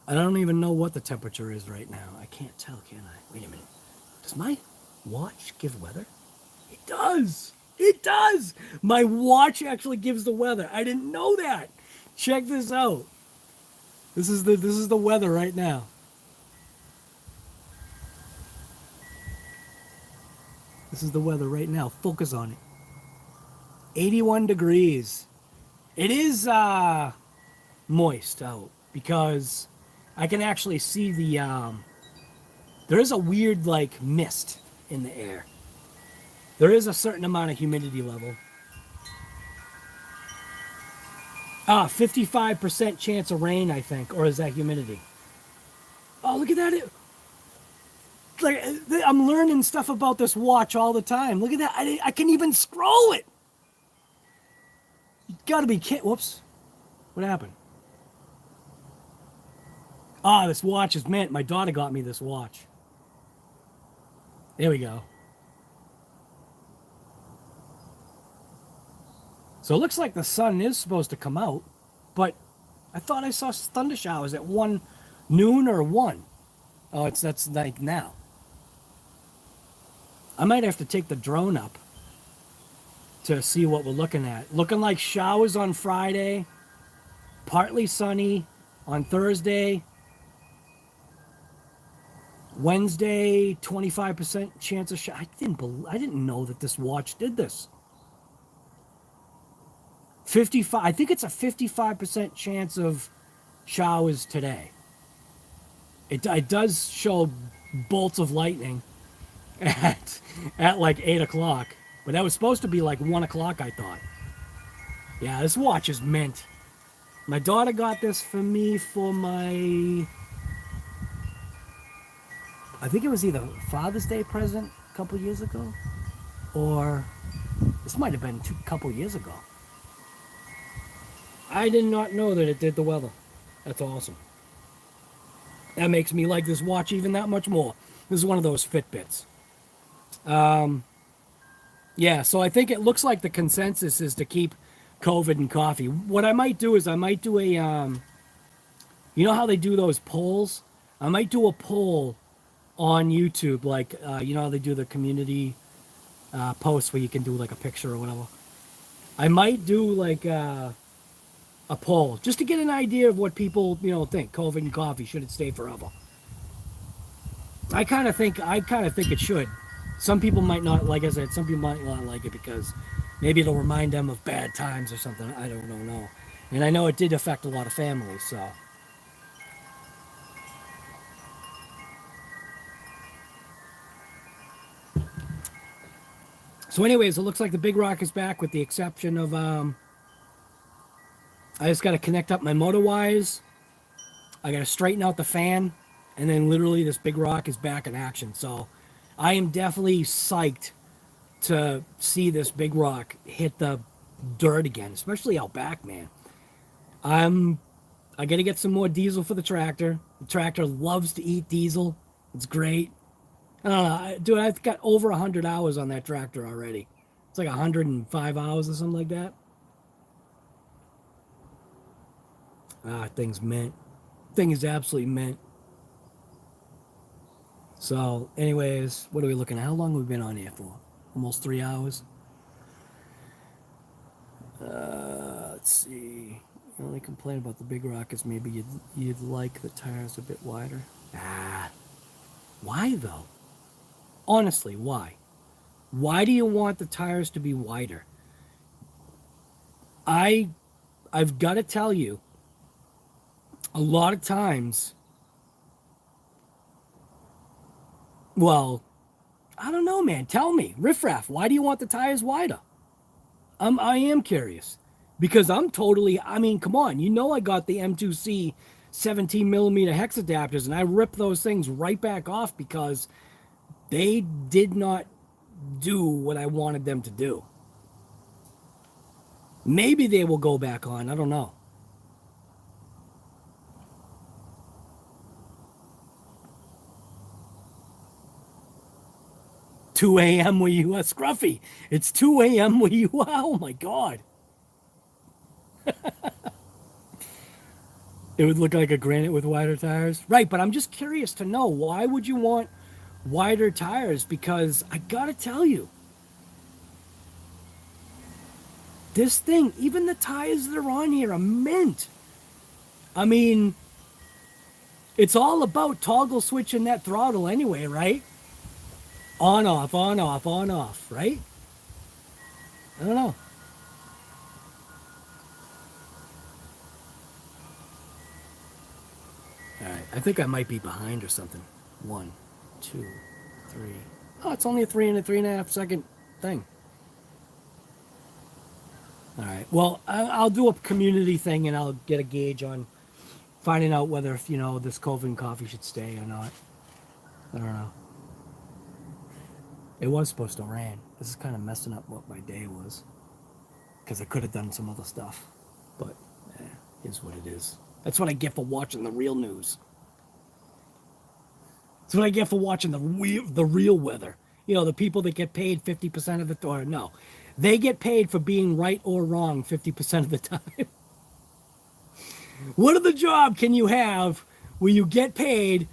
I don't even know what the temperature is right now. I can't tell, can I? Wait a minute. Does my watch give weather? It does. It does. My watch actually gives the weather. I didn't know that. Check this out. This is the weather right now. This is the weather right now. Focus on it. 81 degrees. It is moist out because I can actually see the there is a weird like mist in the air. There is a certain amount of humidity level. 55% chance of rain, I think, or is that humidity? Oh, look at that. Like, I'm learning stuff about this watch all the time. Look at that. I can even scroll it. You gotta be kidding. Whoops. What happened? This watch is meant. My daughter got me this watch. There we go. So it looks like the sun is supposed to come out, but I thought I saw thunder showers at 1 noon or 1. Oh, that's like now. I might have to take the drone up to see what we're looking at. Looking like showers on Friday, partly sunny on Thursday, Wednesday, 25% chance of shower. I didn't know that this watch did this. 55. I think it's a 55% chance of showers today. It does show bolts of lightning at like 8 o'clock, but that was supposed to be like 1 o'clock, I thought. Yeah, this watch is mint. My daughter got this for me for my, I think it was either Father's Day present a couple years ago, or this might have been a couple years ago. I did not know that it did the weather. That's awesome. That makes me like this watch even that much more. This is one of those Fitbits. Yeah, so I think it looks like the consensus is to keep COVID and coffee. What I might do is I might do a, you know how they do those polls? I might do a poll on YouTube, like, you know how they do the community posts where you can do like a picture or whatever. I might do like a poll just to get an idea of what people, think. COVID and coffee, should it stay forever? I kind of think it should. Some people might not, like I said, some people might not like it because maybe it'll remind them of bad times or something. I don't know. And I know it did affect a lot of families, so. So anyways, it looks like the big rock is back with the exception of, I just got to connect up my motor wires. I got to straighten out the fan. And then literally this big rock is back in action. So I am definitely psyched to see this big rock hit the dirt again, especially out back, man. I gotta get some more diesel for the tractor. The tractor loves to eat diesel. It's great. Dude, I've got over 100 hours on that tractor already. It's like 105 hours or something like that. Thing's mint. Thing is absolutely mint. So, anyways, what are we looking at? How long have we been on here for? Almost 3 hours. Let's see. The only complaint about the big rock is maybe you'd like the tires a bit wider. Why though? Honestly, why? Why do you want the tires to be wider? I've got to tell you, a lot of times, well, I don't know, man. Tell me, riffraff, why do you want the tires wider? I am curious because I'm totally, I mean, come on, you know I got the M2C 17 millimeter hex adapters and I ripped those things right back off because they did not do what I wanted them to do. Maybe they will go back on, I don't know. "2 a.m. where you are, Scruffy. It's 2 a.m. where you are." Oh my God. It would look like a Granite with wider tires. Right, but I'm just curious to know, why would you want wider tires? Because I gotta tell you, this thing, even the tires that are on here are mint. I mean, it's all about toggle switching that throttle anyway, right? On, off, on, off, on, off, right? I don't know. All right, I think I might be behind or something. 1, 2, 3. Oh, it's only a 3.5 second thing. All right, well, I'll do a community thing and I'll get a gauge on finding out whether, if, you know, this COVID coffee should stay or not. I don't know. It was supposed to rain. This is kind of messing up what my day was, because I could have done some other stuff, but is what it is. That's what I get for watching the real news. That's what I get for watching the real weather. You know, the people that get paid 50% of the, or no, they get paid for being right or wrong 50% of the time. What other job can you have where you get paid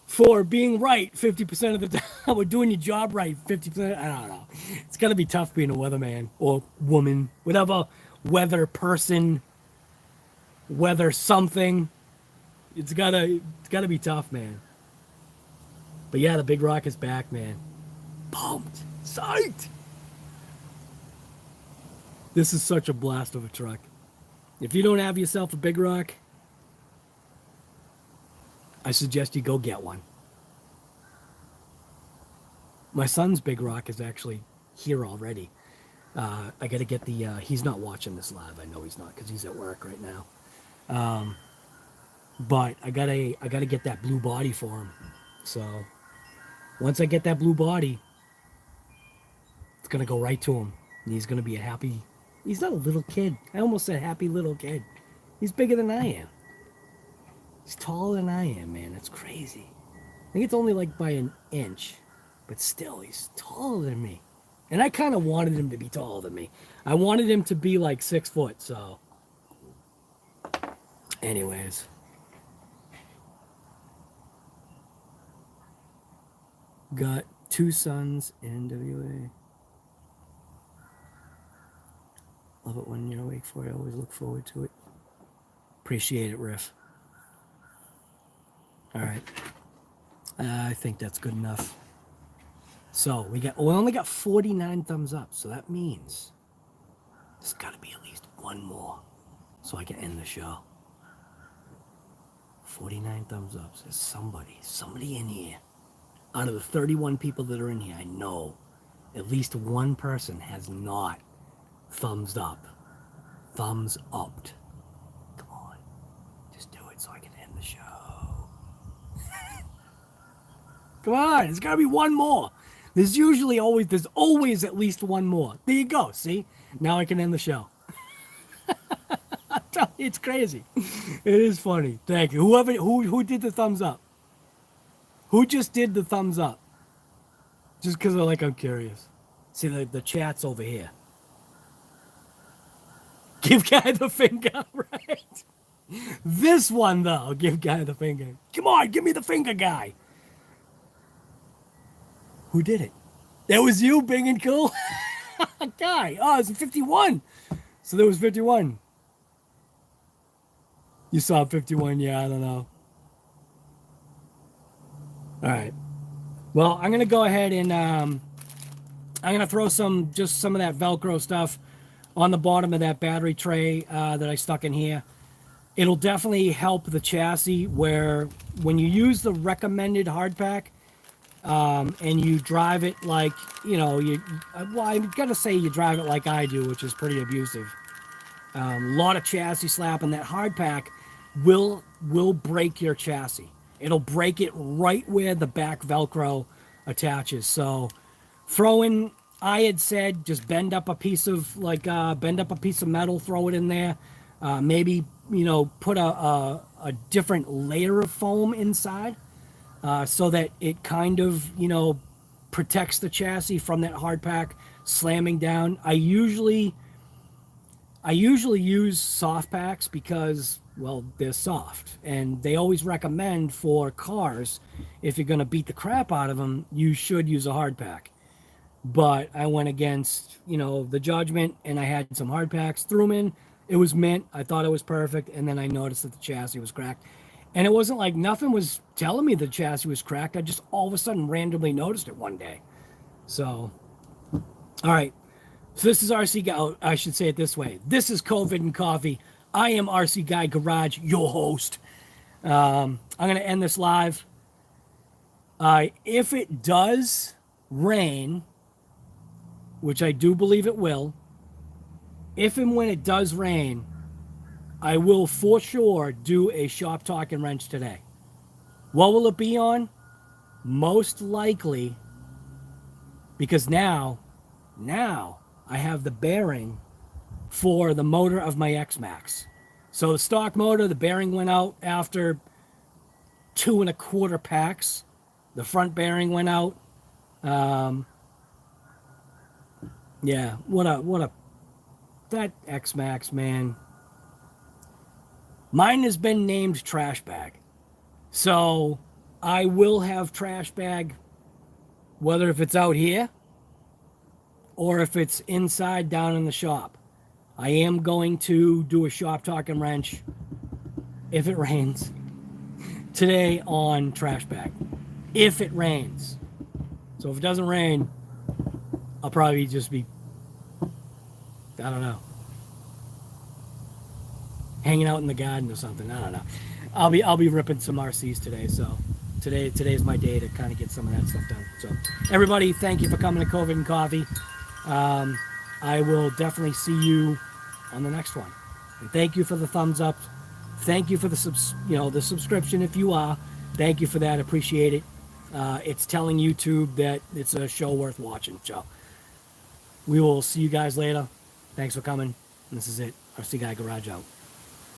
for being right 50% of the time, or doing your job right 50%? I don't know. It's got to be tough being a weatherman or woman, whatever, weather person, weather something. It's gotta be tough, man. But yeah, the big rock is back, man. Pumped, psyched. This is such a blast of a truck. If you don't have yourself a big rock, I suggest you go get one. My son's big rock is actually here already. I got to get the, he's not watching this live. I know he's not, because he's at work right now. But I gotta get that blue body for him. So once I get that blue body, it's going to go right to him. And he's going to be a happy, he's not a little kid. I almost said happy little kid. He's bigger than I am. He's taller than I am, man. That's crazy. I think it's only like by an inch, but still, he's taller than me. And I kind of wanted him to be taller than me. I wanted him to be like 6 foot, so. Anyways. Got 2 sons in NWA. Love it when you're awake for it. I always look forward to it. Appreciate it, Riff. All right. I think that's good enough. So we only got 49 thumbs up. So that means there's got to be at least one more so I can end the show. 49 thumbs up. There's somebody in here. Out of the 31 people that are in here, I know at least one person has not thumbs up. Thumbs upped. Come on. Just do it so I can end the show. Come on. There's got to be one more. There's always at least one more. There you go. See, now I can end the show. It's crazy. It is funny. Thank you. Who did the thumbs up? Who just did the thumbs up? Just because I'm curious. See, the chat's over here. Give Guy the finger, right? This one, though, give Guy the finger. Come on, give me the finger, Guy. Who did it? That was you, Bing and Cool? Guy. Oh, it's 51. So there was 51. You saw 51, yeah, I don't know. All right. Well, I'm going to go ahead and I'm going to throw some of that Velcro stuff on the bottom of that battery tray that I stuck in here. It'll definitely help the chassis where when you use the recommended hard pack and you drive it like, I'm going to say you drive it like I do, which is pretty abusive. A lot of chassis slap, and that hard pack will break your chassis. It'll break it right where the back Velcro attaches. So I had said just bend up a piece of metal, throw it in there. Maybe, put a different layer of foam inside so that it kind of, protects the chassis from that hard pack slamming down. I usually use soft packs because, well, they're soft, and they always recommend for cars, if you're going to beat the crap out of them, you should use a hard pack. But I went against, the judgment, and I had some hard packs, threw them in. It was mint. I thought it was perfect, and then I noticed that the chassis was cracked. And it wasn't like nothing was telling me the chassis was cracked. I just all of a sudden randomly noticed it one day. So, all right. So this is RC Guy. Oh, I should say it this way. This is COVID and Coffee. I am RC Guy Garage, your host. I'm going to end this live. If it does rain, which I do believe it will, if and when it does rain, I will for sure do a shop talk and wrench today. What will it be on? Most likely, because now I have the bearing for the motor of my X-Max. So the stock motor, the bearing went out after 2 1/4 packs. The front bearing went out. Yeah, that X-Max, man. Mine has been named Trash Bag. So I will have Trash Bag, whether if it's out here or if it's inside down in the shop. I am going to do a shop talk and wrench, if it rains, today on Trash Bag. If it rains. So if it doesn't rain, I'll probably just be, I don't know, hanging out in the garden or something. I don't know. I'll be ripping some RCs today. So today's my day to kind of get some of that stuff done. So everybody, thank you for coming to COVID and Coffee. I will definitely see you on the next one. And thank you for the thumbs up. Thank you for the subscription if you are. Thank you for that. Appreciate it. It's telling YouTube that it's a show worth watching. So we will see you guys later. Thanks for coming. This is it. RC Guy Garage out.